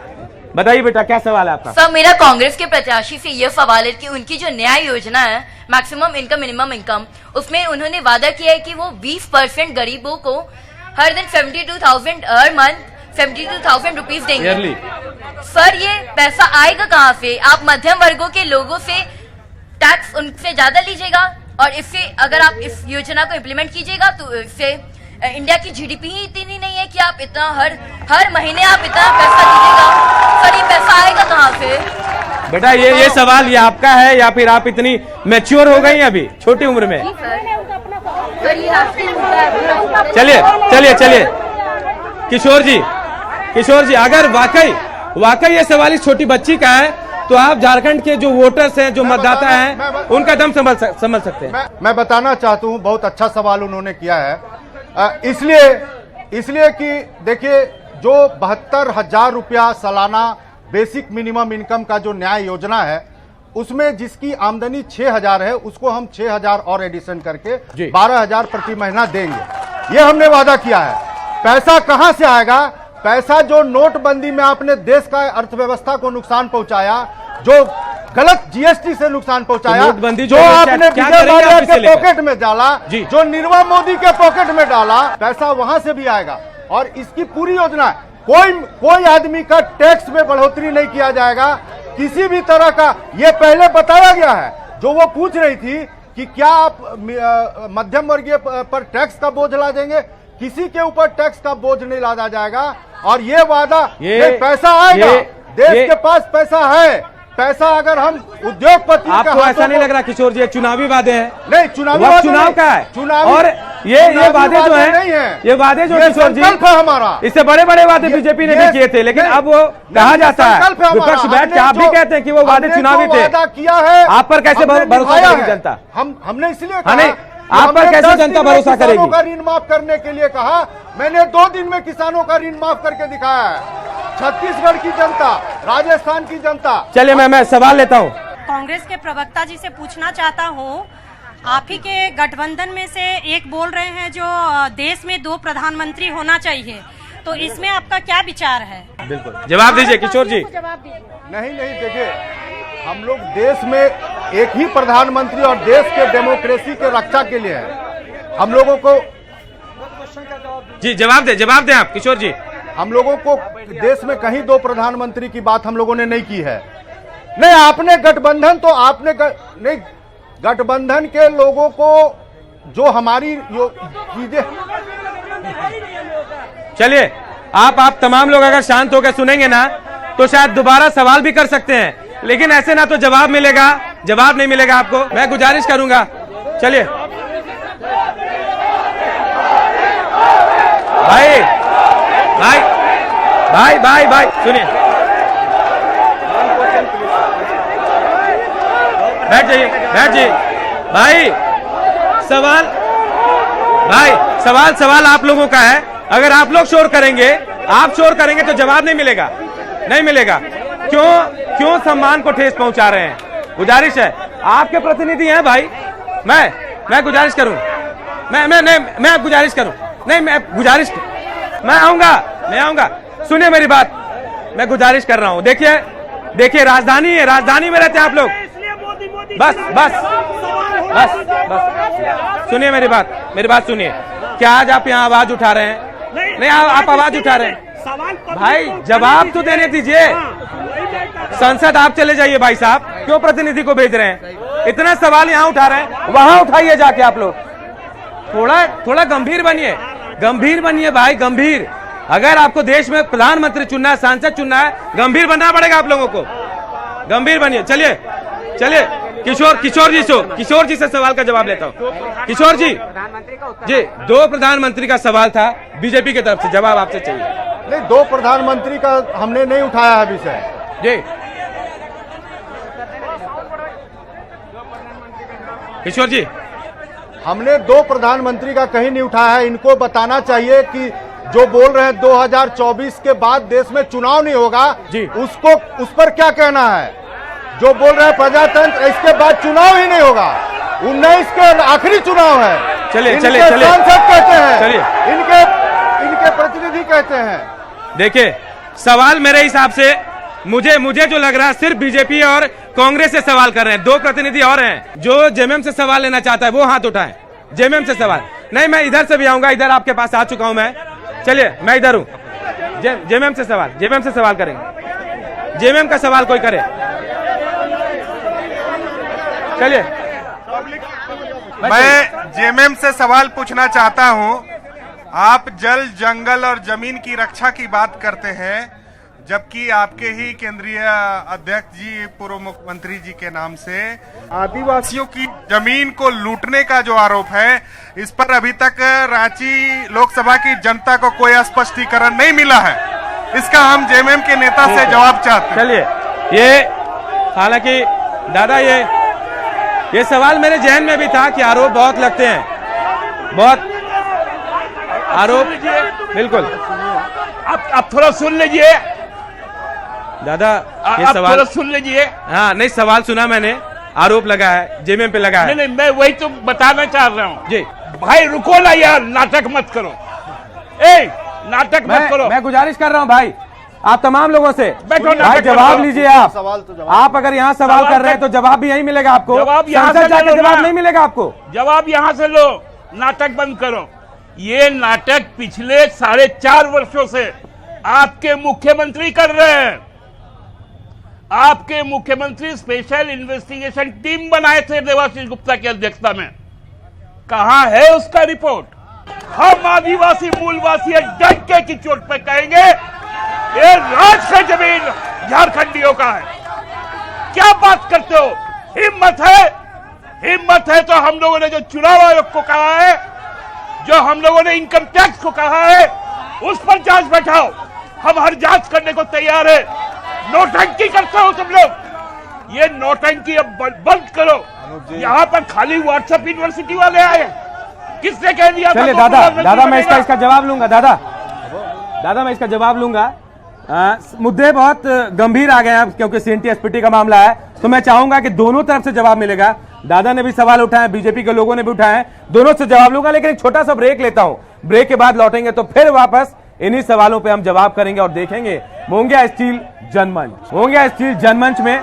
बताइए बेटा, क्या सवाल है आपका? सर, मेरा कांग्रेस के प्रत्याशी से यह सवाल है कि उनकी जो न्याय योजना है, मैक्सिमम इनकम मिनिमम इनकम, उसमें उन्होंने वादा किया है कि वो 20% गरीबों को हर दिन 72,000 हर मंथ 72,000 रुपीज देंगे। सर, ये पैसा आएगा कहाँ से? आप मध्यम वर्गों के लोगों से टैक्स उनसे ज्यादा लीजिएगा, और इससे अगर आप इस योजना को इम्प्लीमेंट कीजिएगा तो इससे इंडिया की जीडीपी ही इतनी नहीं है कि आप इतना हर महीने आप इतना पैसा दीजिएगा। सर, ये पैसा आएगा कहाँ से? बेटा, ये सवाल ये आपका है या फिर आप इतनी मैच्योर हो गई अभी छोटी उम्र में? चलिए किशोर जी, अगर वाकई ये सवाल इस छोटी बच्ची का है तो आप झारखंड के जो वोटर्स हैं, जो मतदाता हैं, उनका दम समझ सकते हैं। मैं बताना चाहता हूं, बहुत अच्छा सवाल उन्होंने किया है, इसलिए कि देखिए, जो 72,000 रुपया सालाना बेसिक मिनिमम इनकम का जो न्याय योजना है, उसमें जिसकी आमदनी 6,000 है, उसको हम 6,000 और एडिशन करके 12,000 प्रति महीना देंगे। ये हमने वादा किया है। पैसा कहां से आएगा? पैसा जो नोटबंदी में आपने देश का अर्थव्यवस्था को नुकसान पहुंचाया, जो गलत जीएसटी से नुकसान पहुंचाया, नोटबंदी जो जो है, आपने क्या विजय करेंगे माल्या आप इसे के लेकर? पॉकेट में डाला, जी। जो निर्मला मोदी के पॉकेट में डाला, पैसा वहां से भी आएगा। और इसकी पूरी योजना, कोई आदमी का टैक्स में बढ़ोतरी नहीं किया जाएगा, किसी भी तरह का। ये पहले बताया गया है, जो वो पूछ रही थी कि क्या आप मध्यम वर्गीय पर टैक्स का बोझ ला देंगे, किसी के ऊपर टैक्स का बोझ नहीं लादा जाएगा। और ये वादा, पैसा आएगा, देश के पास पैसा है, पैसा अगर हम उद्योगपति, आपको ऐसा नहीं लग रहा किशोर जी चुनावी वादे हैं? नहीं, चुनावी वक्त वादे चुनाव नहीं। का है, चुनावी और ये वादे जो नहीं है, है। ये वादे जो ये किशोर जी संकल्प है हमारा। इससे बड़े बड़े वादे बीजेपी ने भी किए थे, लेकिन अब वो कहा जाता है, विपक्ष बैठ के आप भी कहते हैं कि वो वादे चुनावी थे। किया है, आप पर कैसे भरोसा करेगी जनता? हमने इसलिए नहीं, आप पर कैसे जनता भरोसा करेगी? किसानों का ऋण माफ करने के लिए कहा, मैंने 2 दिन में किसानों का ऋण माफ करके दिखाया है। छत्तीसगढ़ की जनता, राजस्थान की जनता। चलिए मैं सवाल लेता हूँ। कांग्रेस के प्रवक्ता जी से पूछना चाहता हूँ, आप ही के गठबंधन में से एक बोल रहे हैं जो देश में 2 प्रधानमंत्री होना चाहिए, तो इसमें आपका क्या विचार है? बिल्कुल जवाब दीजिए किशोर जी। नहीं, देखिए, हम लोग देश में एक ही प्रधानमंत्री और देश के डेमोक्रेसी के रक्षा के लिए है। हम लोगों को जी जवाब दें आप किशोर जी। हम लोगों को देश में कहीं 2 प्रधानमंत्री की बात हम लोगों ने नहीं की है। नहीं, आपने गठबंधन तो आपने नहीं, गठबंधन के लोगों को जो हमारी चीजें। चलिए आप तमाम लोग अगर शांत होकर सुनेंगे ना तो शायद दोबारा सवाल भी कर सकते हैं, लेकिन ऐसे ना तो जवाब नहीं मिलेगा आपको। मैं गुजारिश करूंगा, चलिए भाई सुनिए, बैठ जाइए भाई। सवाल आप लोगों का है। अगर आप लोग शोर करेंगे तो जवाब नहीं मिलेगा। क्यों सम्मान को ठेस पहुंचा रहे हैं? गुजारिश है, आपके प्रतिनिधि हैं भाई। मैं गुजारिश करूं, मैं गुजारिश करूं, नहीं मैं आऊंगा। सुनिए मेरी बात, मैं गुजारिश कर रहा हूं। देखिए राजधानी में रहते हैं आप लोग। बस सुनिए मेरी बात सुनिए। क्या आज आप यहाँ आवाज उठा रहे हैं? नहीं, आप आवाज उठा रहे हैं भाई, जवाब तो देने दीजिए। संसद आप चले जाइए भाई साहब, क्यों प्रतिनिधि को भेज रहे हैं? इतना सवाल यहाँ उठा रहे हैं, वहां उठाइए जाके आप लोग। थोड़ा गंभीर बनिए भाई, गंभीर। अगर आपको देश में प्रधानमंत्री चुनना है, सांसद चुनना है, गंभीर बनना पड़ेगा आप लोगों को। गंभीर बनिए। चलिए किशोर जी से सवाल का जवाब लेता हूँ। किशोर जी 2 प्रधानमंत्री का सवाल था बीजेपी की तरफ से, जवाब आपसे चाहिए। नहीं, 2 प्रधानमंत्री का हमने नहीं उठाया है विषय जी। किशोर जी, हमने 2 प्रधानमंत्री का कहीं नहीं उठाया है। इनको बताना चाहिए कि जो बोल रहे हैं 2024 के बाद देश में चुनाव नहीं होगा जी, उस पर क्या कहना है? जो बोल रहे हैं प्रजातंत्र, इसके बाद चुनाव ही नहीं होगा। 19 के आखिरी चुनाव है। चलिए सांसद कहते हैं, इनके प्रतिनिधि कहते हैं। देखिए, सवाल मेरे हिसाब से मुझे जो लग रहा है सिर्फ बीजेपी और कांग्रेस से सवाल कर रहे हैं। 2 प्रतिनिधि और हैं। जो जेएमएम से सवाल लेना चाहता है वो हाथ उठाए। जेएमएम से सवाल नहीं, मैं इधर से भी आऊंगा, इधर आपके पास आ चुका हूं मैं। चलिए मैं इधर हूं। जेएमएम से सवाल करेंगे। जेएमएम का सवाल कोई करे? चलिए, मैं जेएमएम से सवाल पूछना चाहता हूं। आप जल, जंगल और जमीन की रक्षा की बात करते हैं, जबकि आपके ही केंद्रीय अध्यक्ष जी, पूर्व मुख्यमंत्री जी के नाम से आदिवासियों की जमीन को लूटने का जो आरोप है, इस पर अभी तक रांची लोकसभा की जनता को कोई स्पष्टीकरण नहीं मिला है। इसका हम जेएमएम के नेता से जवाब चाहते हैं। चलिए, ये हालांकि दादा ये सवाल मेरे जहन में भी था कि आरोप बहुत लगते हैं, बहुत आरोप। बिल्कुल, आप थोड़ा सुन लीजिए दादा, ये सवाल थोड़ा सुन लीजिए। हाँ, नहीं सवाल सुना मैंने, आरोप लगा है, जेएमएम पे लगा है। नहीं, मैं वही तो बताना चाह रहा हूँ जी। भाई रुको ना यार, नाटक मत करो। नाटक मत करो। मैं गुजारिश कर रहा हूँ भाई, आप तमाम लोगों से बैठो ना, भाई बैठो जवाब ना। लीजिए आप। सवाल तो जवाब। आप अगर यहाँ सवाल कर रहे हैं तो जवाब भी यहीं मिलेगा आपको। जवाब यहाँ से संसद जाके ले लो जवाब ना। नहीं मिलेगा आपको। जवाब यहां से लो, नाटक बंद करो। ये नाटक पिछले 4.5 वर्षों से आपके मुख्यमंत्री कर रहे हैं। आपके मुख्यमंत्री स्पेशल इन्वेस्टिगेशन टीम बनाए थे देवाशीष गुप्ता की अध्यक्षता में। कहां है उसका रिपोर्ट? हम आदिवासी मूलवासी डंके की चोट पर कहेंगे ये राज का जमीन झारखंडियों का है। क्या बात करते हो? हिम्मत है तो हम लोगों ने जो चुनाव आयोग को कहा है, जो हम लोगों ने इनकम टैक्स को कहा है, उस पर जांच बैठाओ। हम हर जांच करने को तैयार है। नौटंकी करते हो तुम लोग, ये नौटंकी अब बंद करो। यहाँ पर खाली व्हाट्सएप यूनिवर्सिटी वाले आए, किसने कह दिया? चलिए दादा मैं इसका जवाब लूंगा। दादा मैं इसका जवाब लूंगा। मुद्दे बहुत गंभीर आ गए हैं क्योंकि सीएनटी एसपीटी का मामला है, तो मैं चाहूंगा कि दोनों तरफ से जवाब मिलेगा। दादा ने भी सवाल उठाए, बीजेपी के लोगों ने भी उठाए, दोनों से जवाब लूंगा। लेकिन एक छोटा सा ब्रेक लेता हूं, ब्रेक के बाद लौटेंगे तो फिर वापस इन्हीं सवालों पे हम जवाब करेंगे और देखेंगे मोंगिया स्टील जनमंच में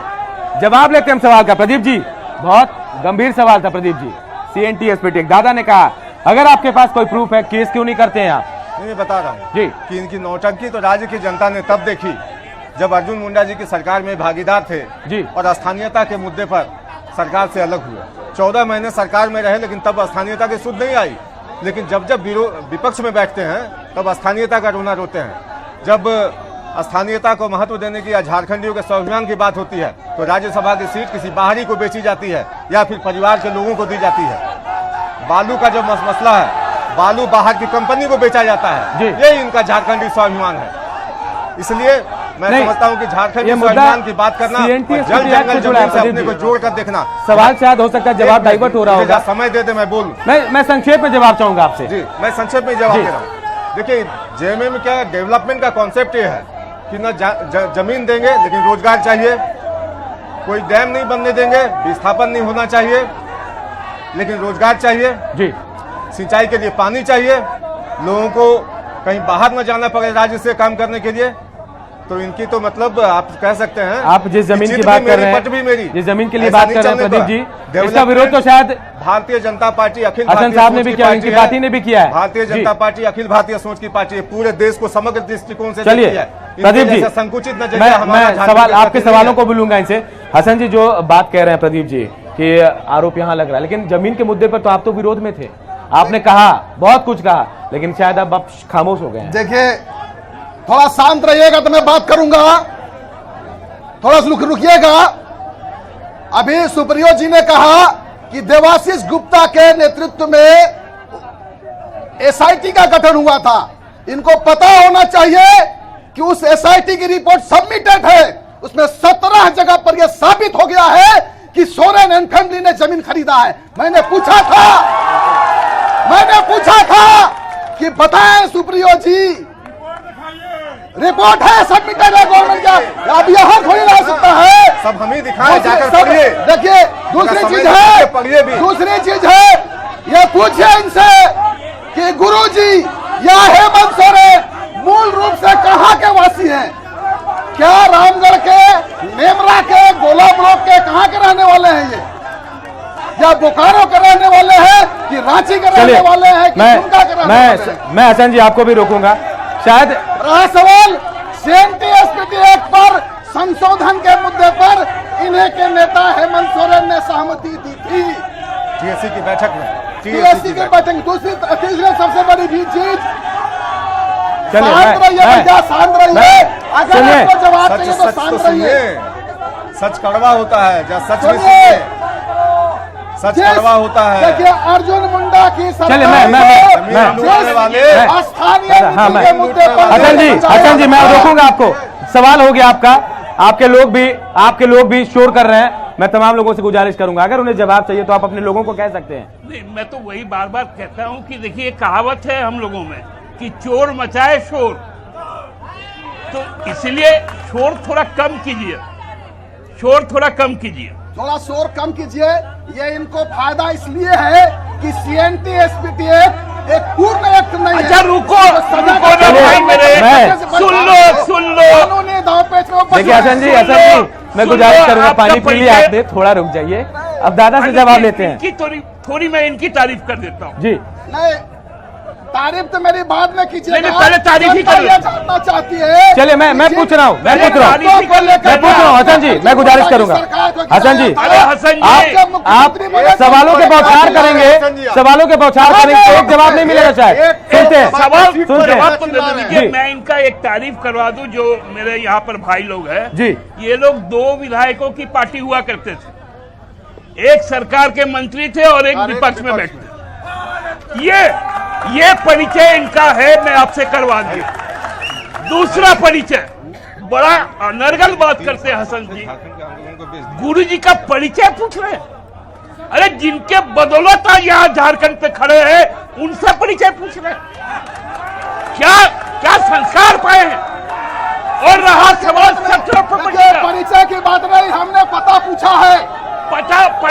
जवाब लेते हम सवाल का। प्रदीप जी, बहुत गंभीर सवाल था प्रदीप जी। सीएनटी एसपीटी दादा ने कहा अगर आपके पास कोई प्रूफ है केस क्यों नहीं करते हैं आप? नहीं, बता रहा हूँ जी कि इनकी नौटंकी तो राज्य की जनता ने तब देखी जब अर्जुन मुंडा जी की सरकार में भागीदार थे जी, और स्थानीयता के मुद्दे पर सरकार से अलग हुए। 14 महीने सरकार में रहे लेकिन तब स्थानीयता की सुध नहीं आई। लेकिन जब विपक्ष में बैठते हैं तब स्थानीयता का रोना रोते हैं। जब स्थानीयता को महत्व देने की या झारखंडियों के स्वाभिमान की बात होती है तो राज्यसभा की सीट किसी बाहरी को बेची जाती है या फिर परिवार के लोगों को दी जाती है। बालू का जो मसला है, बालू बाहर की कंपनी को बेचा जाता है। ये इनका झारखंडी स्वाभिमान है। इसलिए मैं समझता हूं कि झारखंडी स्वाभिमान की बात करना, जल जंगल जमीन से अपने को जोड़कर देखना। सवाल शायद हो सकता है जवाब डाइवर्ट हो रहा होगा। समय दे दे मैं बोलूं। मैं संक्षेप में जवाब चाहूंगा आपसे। जी, मैं संक्षेप में जवाब दे रहा हूँ। देखिए, जेएमए में क्या डेवलपमेंट का कॉन्सेप्ट ये है कि न जमीन देंगे लेकिन रोजगार चाहिए, कोई डैम नहीं बनने देंगे, विस्थापन नहीं होना चाहिए लेकिन रोजगार चाहिए जी, सिंचाई के लिए पानी चाहिए, लोगों को कहीं बाहर न जाना पड़े राज्य से काम करने के लिए। तो इनकी तो मतलब आप कह सकते हैं, आप जिस जमीन की बात कर रहे हैं, जिस जमीन के लिए बात कर रहे हैं प्रदीप जी, इसका विरोध तो शायद भारतीय जनता पार्टी अखिल हसन साहब ने भी किया, इनकी पार्टी ने भी किया है। भारतीय जनता पार्टी अखिल भारतीय सोच की पार्टी है, पूरे देश को समग्र दृष्टिकोण से चलिए प्रदीप जी, संकुचित न मैं सवाल आपके सवालों को बोलूंगा इनसे। हसन जी जो बात कह रहे हैं प्रदीप जी कि आरोप यहाँ लग रहा है, लेकिन जमीन के मुद्दे पर तो आप तो विरोध में थे, आपने कहा बहुत कुछ कहा, लेकिन शायद अब आप खामोश हो गए हैं। देखिए, थोड़ा शांत रहिएगा तो मैं बात करूंगा, थोड़ा रुकिएगा। अभी सुप्रियो जी ने कहा कि देवाशीष गुप्ता के नेतृत्व में एसआईटी का गठन हुआ था। इनको पता होना चाहिए कि उस एसआईटी की रिपोर्ट सबमिटेड है, उसमें 17 जगह पर यह साबित हो गया है कि सोरेन एंड फैमिली ने जमीन खरीदा है। मैंने पूछा था कि बताएं सुप्रियो जी, रिपोर्ट है, सबमिटेड है गवर्नमेंट का, अब यहां थोड़ी रह सकता है। सब हम ही दिखाएं, जाकर पढ़िए। देखिए, दूसरी चीज है, ये पूछिए इनसे कि गुरुजी या हेमंत सोरेन मूल रूप से कहां के वासी हैं? क्या रामगढ़ के, नेमरा के, गोला ब्लॉक के, कहां के रहने वाले हैं ये? या बोकारो के रहने वाले हैं कि रांची के रहने वाले हैं कि दुमका के रहने वाले हैं? मैं हसन जी आपको भी रोकूंगा। शायद रहा सवाल सीएनटी एसपीटी एक्ट पर संशोधन के मुद्दे पर इन्हीं के नेता हेमंत सोरेन ने सहमति दी थी टीएससी की बैठक में। टीएससी की बैठक तीसरी सबसे बड़ी चीज, शांत रहिए। अगर आपको जवाब चाहिए तो शांत रहिए। सच कड़वा होता है, जब सच में सच कड़वा होता है। देखिए, अर्जुन मुंडा की चलिए स्थानीय मुद्दे पर हसन जी मैं रोकूंगा आपको। सवाल हो गया आपका, आपके लोग भी शोर कर रहे हैं। मैं तमाम लोगों से गुजारिश करूंगा, अगर उन्हें जवाब चाहिए तो आप अपने लोगों को कह सकते हैं। नहीं, मैं तो वही बार बार कहता हूं कि देखिए, कहावत है हम लोगों में कि चोर मचाए शोर, तो इसलिए शोर थोड़ा कम कीजिए, थोड़ा शोर कम कीजिए। ये इनको फायदा इसलिए है कि सीएनटी एसपीटी एक वक्त नहीं है। अच्छा रुको सजा रुको ना भाई मेरे, मैं- सुन लो कानूनी दांव पेच में बच देखिए रहे हसन जी, हैं। हसन जी, मैं गुजारिश करूंगा, आपका पानी पी लिया परिचय- आपने, थोड़ा रुक जाइए, अब दादा से जवाब लेते हैं। इनकी थोड़ी मैं इनकी तारीफ कर देता हूँ। जी नहीं, तारीफ तो मेरी बाद में कीजिएगा। नहीं, पहले तारीफ ही कर जनता ये जानना चाहती है। चलिए, मैं पूछ रहा हूँ, मैं पूछ रहा हूँ, मैं पूछ रहा हूँ हसन जी, मैं गुजारिश करूंगा हसन जी, अरे हसन जी, आप सवालों के बौछार करेंगे, सवालों के बौछार करेंगे, एक जवाब नहीं मिलेगा शायद। सुनते हैं, सवाल सुनते जवाब हैं तो दे जी। दीजिए। मैं इनका एक तारीफ करवा दूं, जो मेरे यहाँ पर भाई लोग हैं जी। ये लोग 2 विधायकों की पार्टी हुआ करते थे, एक सरकार के मंत्री थे और एक विपक्ष में बैठते। ये परिचय इनका है, मैं आपसे करवा दिया। दूसरा परिचय, बड़ा अनर्गल बात करते हैं हसन जी, गुरु जी का परिचय पूछ रहे हैं। अरे जिनके बदौलत आज यहाँ झारखंड पे खड़े हैं, उनसे परिचय पूछ रहे हैं। क्या संस्कार पाए हैं? और रहा सवाल परिचय की बात नहीं, हमने पता पूछा है। पता आपको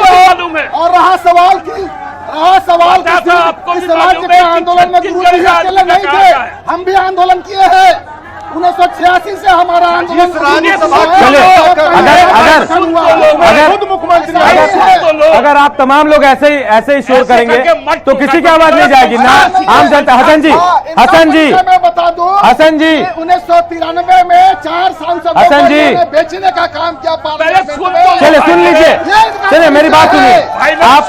मालूम है। और रहा सवाल पता था आपको इस भी राज्य मालूम के है कि आंदोलन में गुरु जी छत्तीसगढ़ अकेले राज्य नहीं में थे, कहा है। हम भी आंदोलन किए हैं। 1986 से हमारा आंदोलन अगर आप तमाम लोग ऐसे ही शोर करेंगे तो किसी की आवाज नहीं जाएगी ना, आम जनता। हसन जी, मैं बता दूं, हसन जी, 1993 में 4 सांसदों हसन जी, को बेचने का काम किया पार्लियामेंट में। चलिए सुन लीजिए, चलिए मेरी बात सुनिए। आप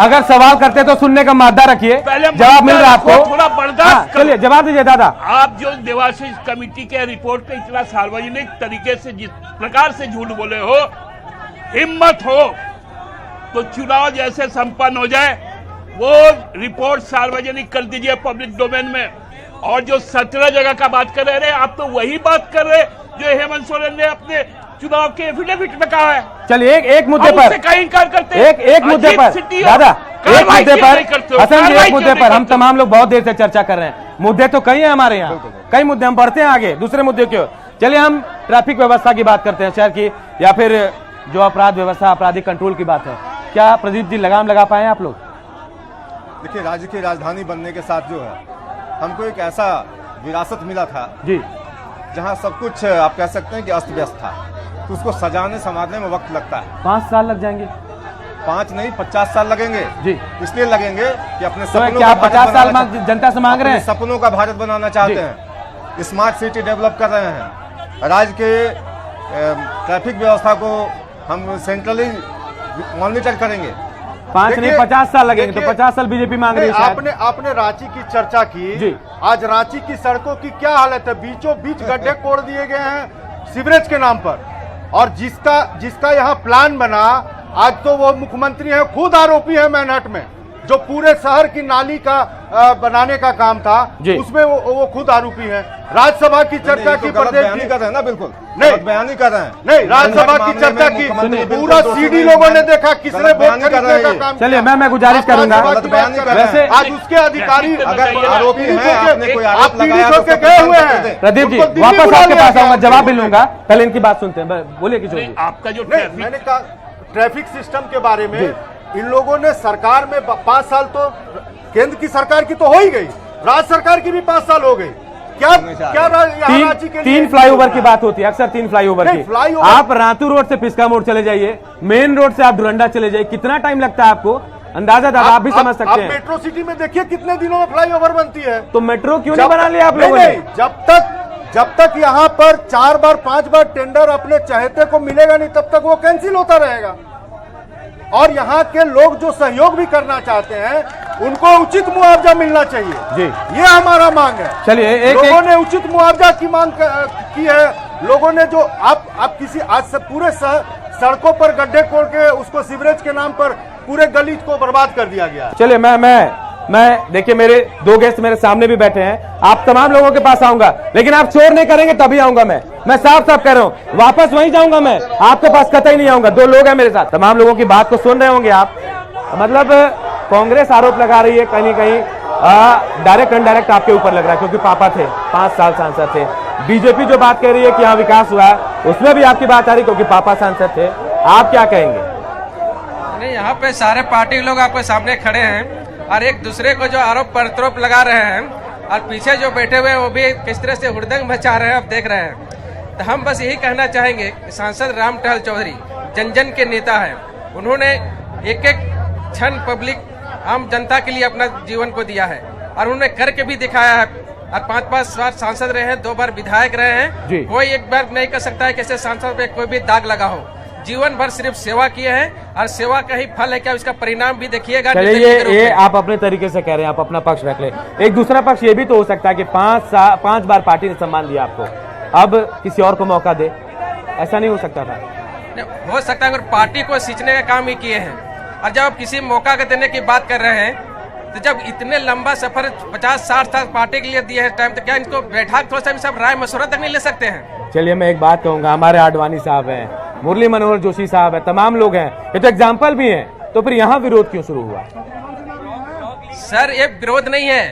अगर सवाल करते तो सुनने का मादा रखिए, जवाब मिल रहा है आपको, थोड़ा बर्दाश्त करो। चलिए जवाब दीजिए दादा। आप जो देवाशीष कमेटी के रिपोर्ट पे इतना सार्वजनिक तरीके से जिस प्रकार से झूठ बोले हो, हिम्मत हो तो चुनाव जैसे संपन्न हो जाए वो रिपोर्ट सार्वजनिक कर दीजिए पब्लिक डोमेन में। और जो 17 जगह का बात कर रहे हैं, आप तो वही बात कर रहे जो हेमंत सोरेन ने अपने चुनाव के एफिडेविट में कहा है। चलिए एक मुद्दे पर कहीं इनकार करते एक मुद्दे पर दादा, एक मुद्दे पर हसन जी, एक मुद्दे पर हम तमाम लोग बहुत देर से चर्चा कर रहे हैं। मुद्दे तो कई हैं हमारे यहाँ, कई मुद्दे, हम बढ़ते हैं आगे दूसरे मुद्दे की ओर। चलिए हम ट्रैफिक व्यवस्था की बात करते हैं शहर की, या फिर जो अपराध व्यवस्था, आपराधिक कंट्रोल की बात है। क्या प्रदीप जी लगाम लगा पाए आप लोग? देखिए, राज्य की राजधानी बनने के साथ जो है हमको एक ऐसा विरासत मिला था जी, जहां सब कुछ आप कह सकते हैं कि अस्त व्यस्त था, तो उसको सजाने संवारने में वक्त लगता है। 5 साल लग जाएंगे? 5 नहीं, 50 साल लगेंगे जी। इसलिए लगेंगे कि अपने तो सपनों क्या का 50 साल भारत जनता से मांग रहे हैं? सपनों का भारत बनाना चाहते हैं, स्मार्ट सिटी डेवलप कर रहे हैं, राज्य के ट्रैफिक व्यवस्था को हम सेंट्रली मॉनिटर करेंगे। 5 नहीं 50 साल लगेंगे, तो 50 साल बीजेपी मांग रही है शायद। आपने रांची की चर्चा की जी। आज रांची की सड़कों की क्या हालत है? बीचों बीच गड्ढे कोड़ दिए गए हैं सीवरेज के नाम पर, और जिसका यहाँ प्लान बना, आज तो वो मुख्यमंत्री हैं, खुद आरोपी है मैनहट्ट में। जो पूरे शहर की नाली का बनाने का काम था, उसमें वो खुद आरोपी है। राज्यसभा की चर्चा की, बयानी कर रहे हैं ना, बिल्कुल नहीं बयानी कर रहे हैं। नहीं, राज्यसभा की चर्चा की, पूरा सीडी लोगों ने देखा, किसने वोट खरीदने का काम। चलिए मैं गुजारिश करूंगा, वैसे आज उसके अधिकारी अगर आरोपी हैं, आपने कोई आरोप आप लगाया पीड़ित तो होकर गए हुए हैं। प्रदीप जी वापस आपके पास आऊंगा, जवाब भी लूंगा, पहले इनकी बात सुनते हैं। बोलिए किशोर जी। आपका जो मैंने कहा ट्रैफिक सिस्टम के बारे में, इन लोगों ने सरकार में 5 साल तो केंद्र की सरकार की तो हो ही गई, राज्य सरकार की भी 5 साल हो गई। क्या रांची के 3 फ्लाईओवर की बात होती है अक्सर, 3 फ्लाईओवर की। फ्लाईओवर आप रातू रोड से पिस्का मोड़ चले जाइए, मेन रोड से आप डुरंडा चले जाइए, कितना टाइम लगता है आपको? अंदाजा दादा आप भी समझ सकते हैं। मेट्रो सिटी में देखिए कितने दिनों में फ्लाईओवर बनती है। तो मेट्रो क्यों नहीं बना लिया आप लोगों ने? जब तक यहाँ पर 4 बार 5 बार टेंडर अपने चहेते को मिलेगा नहीं, तब तक वो कैंसिल होता रहेगा। और यहाँ के लोग जो सहयोग भी करना चाहते हैं, उनको उचित मुआवजा मिलना चाहिए जी, ये हमारा मांग है। चलिए लोगों ने उचित मुआवजा की मांग की है। लोगों ने जो आप किसी आज से पूरे सड़कों पर गड्ढे खोल के उसको सीवरेज के नाम पर पूरे गली को बर्बाद कर दिया गया। चलिए मैं देखिए, मेरे 2 गेस्ट मेरे सामने भी बैठे हैं, आप तमाम लोगों के पास आऊंगा, लेकिन आप शोर नहीं करेंगे तभी आऊंगा। मैं साफ कह रहा हूं, वापस वहीं जाऊंगा, मैं आपके पास कतई नहीं आऊंगा। 2 लोग हैं मेरे साथ, तमाम लोगों की बात को सुन रहे होंगे आप। मतलब कांग्रेस आरोप लगा रही है कहीं डायरेक्ट इनडायरेक्ट आपके ऊपर लग रहा है, क्योंकि पापा थे, 5 साल सांसद थे। बीजेपी जो बात कह रही है कि यहाँ विकास हुआ है, उसमें भी आपकी बात आ रही क्योंकि पापा सांसद थे। आप क्या कहेंगे? नहीं, यहाँ पे सारे पार्टी लोग आपके सामने खड़े हैं। और एक दूसरे को जो आरोप प्रत्यारोप लगा रहे हैं और पीछे जो बैठे हुए हैं वो भी किस तरह से हुड़दंग मचा रहे हैं, आप देख रहे हैं। तो हम बस यही कहना चाहेंगे कि सांसद राम टहल चौधरी जन जन के नेता हैं। उन्होंने एक एक क्षण पब्लिक आम जनता के लिए अपना जीवन को दिया है और उन्होंने करके भी दिखाया है। और 5-5 बार सांसद रहे हैं, 2 बार विधायक रहे हैं। कोई एक बार नहीं कर सकता है कि ऐसे सांसद पे कोई भी दाग लगा हो। जीवन भर सिर्फ सेवा किए हैं और सेवा का ही फल है क्या, इसका परिणाम भी देखिएगा। ये आप अपने तरीके से कह रहे हैं, आप अपना पक्ष रख ले। एक दूसरा पक्ष ये भी तो हो सकता है कि 5 बार पार्टी ने सम्मान दिया आपको, अब किसी और को मौका दे, ऐसा नहीं हो सकता था? हो सकता है, अगर पार्टी को सींचने का काम ही किए हैं। और जब आप किसी मौका के देने की बात कर रहे हैं तो जब इतने लंबा सफर 50-60 साल पार्टी के लिए दिए है टाइम, तो क्या इनको बैठा थोड़ा सा भी सब राय मशवरा तक नहीं ले सकते हैं? चलिए मैं एक बात कहूंगा, हमारे आडवाणी साहब हैं, मुरली मनोहर जोशी साहब है, तमाम लोग हैं, ये तो एग्जाम्पल भी हैं, तो फिर यहाँ विरोध क्यों शुरू हुआ? सर ये विरोध नहीं है,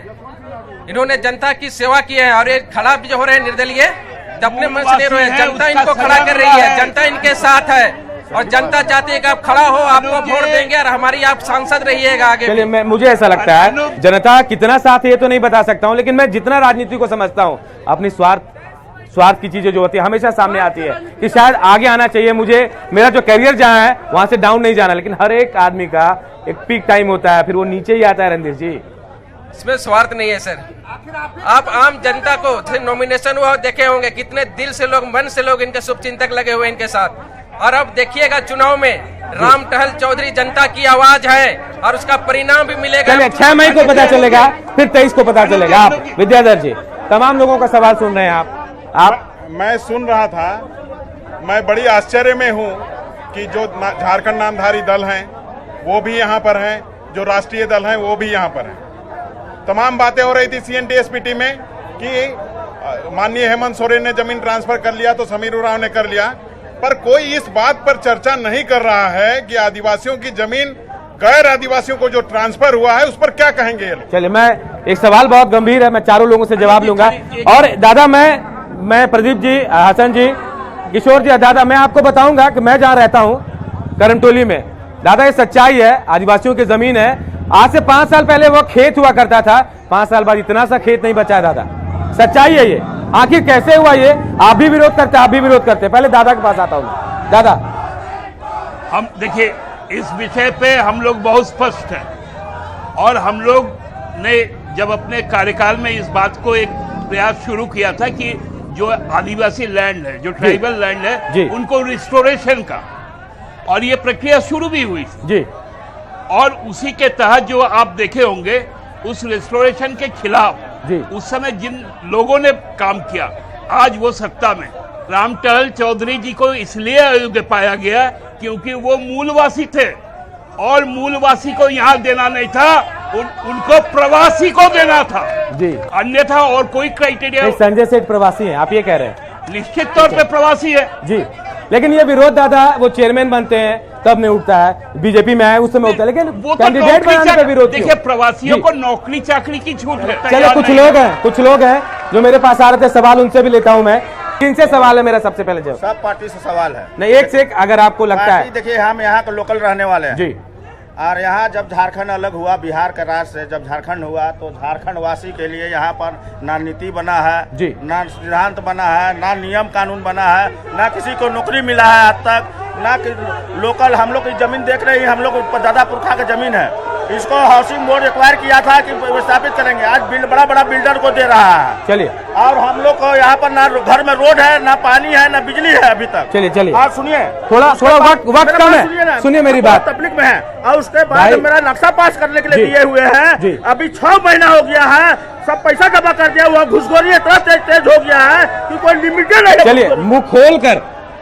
इन्होंने जनता की सेवा की है और ये खड़ा भी जो हो रहे हैं निर्दलीय अपने मन से नहीं रहे, जनता इनको खड़ा कर रही है, जनता इनके साथ है और जनता चाहती है कि आप खड़ा हो, आपको वोट देंगे और हमारी आप सांसद रहिएगा आगे। चलिए मुझे ऐसा लगता है जनता कितना साथ है ये तो नहीं बता सकता हूँ, लेकिन मैं जितना राजनीति को समझता हूँ, अपनी स्वार्थ की चीजें जो होती है हमेशा सामने आती है कि शायद आगे आना चाहिए, मुझे मेरा जो करियर जहाँ है वहां से डाउन नहीं जाना, लेकिन हर एक आदमी का एक पीक टाइम होता है, फिर वो नीचे ही आता है। रणधीर जी इसमें स्वार्थ नहीं है सर, आप आम जनता को नॉमिनेशन हुआ देखे होंगे कितने दिल से लोग, मन से लोग इनके शुभचिंतक लगे हुए इनके साथ। और अब देखिएगा चुनाव में राम टहल चौधरी जनता की आवाज है और उसका परिणाम भी मिलेगा। 6 मई को पता चलेगा, फिर 23 को पता चलेगा। आप विद्याधर जी तमाम लोगों का सवाल सुन रहे हैं आप मैं सुन रहा था, मैं बड़ी आश्चर्य में हूं कि जो झारखंड नामधारी दल हैं वो भी यहाँ पर हैं, जो राष्ट्रीय दल हैं वो भी यहाँ पर हैं। तमाम बातें हो रही थी CNTSPT में कि माननीय हेमंत सोरेन ने जमीन ट्रांसफर कर लिया तो समीर उरांव ने कर लिया, पर कोई इस बात पर चर्चा नहीं कर रहा है कि आदिवासियों की जमीन गैर आदिवासियों को जो ट्रांसफर हुआ है उस पर क्या कहेंगे ये लोग। चलिए मैं एक सवाल बहुत गंभीर है, मैं चारों लोगों से जवाब लूंगा। और दादा मैं प्रदीप जी, हसन जी, किशोर जी, दादा मैं आपको बताऊंगा कि मैं जहाँ रहता हूँ करमटोली में, दादा ये सच्चाई है, आदिवासियों की जमीन है। आज से 5 साल पहले वो खेत हुआ करता था, 5 साल बाद इतना सा खेत नहीं बचा है दादा, सच्चाई है ये। आखिर कैसे हुआ ये? आप भी विरोध करते, आप भी विरोध करते। पहले दादा के पास आता हूँ। दादा हम देखिए इस विषय पे हम लोग बहुत स्पष्ट हैं और हम लोग ने जब अपने कार्यकाल में इस बात को एक प्रयास शुरू किया था कि जो आदिवासी लैंड है, जो ट्राइबल लैंड है, उनको रिस्टोरेशन का, और ये प्रक्रिया शुरू भी हुई जी। और उसी के तहत जो आप देखे होंगे उस रिस्टोरेशन के खिलाफ उस समय जिन लोगों ने काम किया, आज वो सत्ता में। राम टहल चौधरी जी को इसलिए अयोग्य पाया गया क्योंकि वो मूलवासी थे और मूलवासी को यहाँ देना नहीं था, उनको प्रवासी को देना था जी, अन्यथा और कोई क्राइटेरिया। संजय सेठ प्रवासी हैं, आप ये कह रहे हैं? निश्चित तौर पे प्रवासी है जी, लेकिन ये विरोध दादा वो चेयरमैन बनते हैं तब नहीं उठता है, बीजेपी में आए उस समय उठता है, लेकिन वो कैंडिडेट बनाने का विरोध। देखिए प्रवासियों को नौकरी चाकरी की छूट है। चलिए कुछ लोग हैं जो मेरे पास आ रहे थे, सवाल उनसे भी लेता हूं मैं। किनसे सवाल है मेरा सबसे पहले जवाब? सब पार्टी से सवाल है। नहीं एक से एक, अगर आपको लगता है। देखिए हम यहाँ के लोकल रहने वाले हैं जी, और यहाँ जब झारखंड अलग हुआ बिहार के राज्य से, जब झारखंड हुआ तो झारखंड वासी के लिए यहाँ पर ना नीति बना है जी, ना सिद्धांत बना है, ना नियम कानून बना है, ना किसी को नौकरी मिला है आज तक, ना कि लोकल हम लोग की जमीन देख रहे हैं, हम लोग दादा पुरखा की जमीन है, इसको हाउसिंग बोर्ड एक्वायर किया था कि स्थापित करेंगे, आज बड़ा बड़ा बिल्डर को दे रहा है। चलिए, और हम लोग को यहाँ पर ना घर में रोड है, ना पानी है, ना बिजली है अभी तक। चलिए और सुनिए, थोड़ा वक्त कम है, सुनिए मेरी बात। तकलीफ में है और उसके बाद मेरा नक्शा पास करने के लिए दिए हुए हैं, अभी 6 महीना हो गया है, सब पैसा जमा कर दिया हुआ, घुसखोरी इतना तेज हो गया है कि कोई लिमिटेड नहीं। चलिए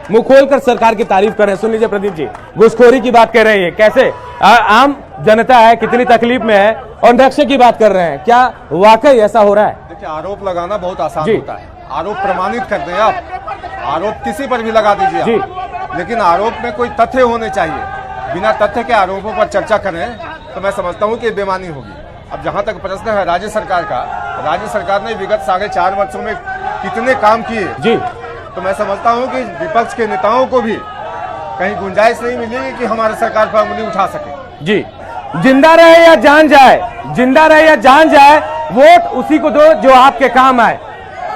मुंह खोलकर सरकार की तारीफ कर रहे हैं। सुन लीजिए प्रदीप जी, घुसखोरी की बात कर रहे हैं, कैसे आम जनता है कितनी तकलीफ में है, और नक्शे की बात कर रहे हैं, क्या वाकई ऐसा हो रहा है? देखिए आरोप लगाना बहुत आसान होता है, आरोप प्रमाणित कर दें आप, आरोप किसी पर भी लगा दीजिए आप, लेकिन आरोप में कोई तथ्य होने चाहिए। बिना तथ्य के आरोपों पर चर्चा करें तो मैं समझता हूँ कि बेईमानी होगी। अब जहाँ तक प्रश्न है राज्य सरकार का, राज्य सरकार ने विगत 4.5 वर्षों में कितने काम किए जी, तो मैं समझता हूं कि विपक्ष के नेताओं को भी कहीं गुंजाइश नहीं मिलेगी कि हमारी सरकार पर उंगली उठा सके। जी, जिंदा रहे या जान जाए, जिंदा रहे या जान जाए, वोट उसी को दो जो आपके काम आए।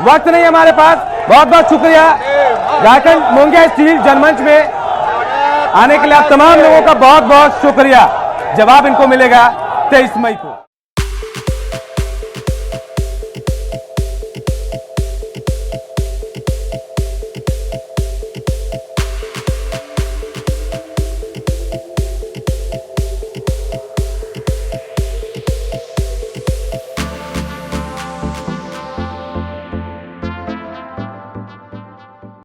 वक्त नहीं हमारे पास। बहुत बहुत शुक्रिया। झारखंड मोंगिया स्टील जनमंच में आने के लिए आप तमाम लोगों का बहुत बहुत शुक्रिया। जवाब इनको मिलेगा 23 मई को।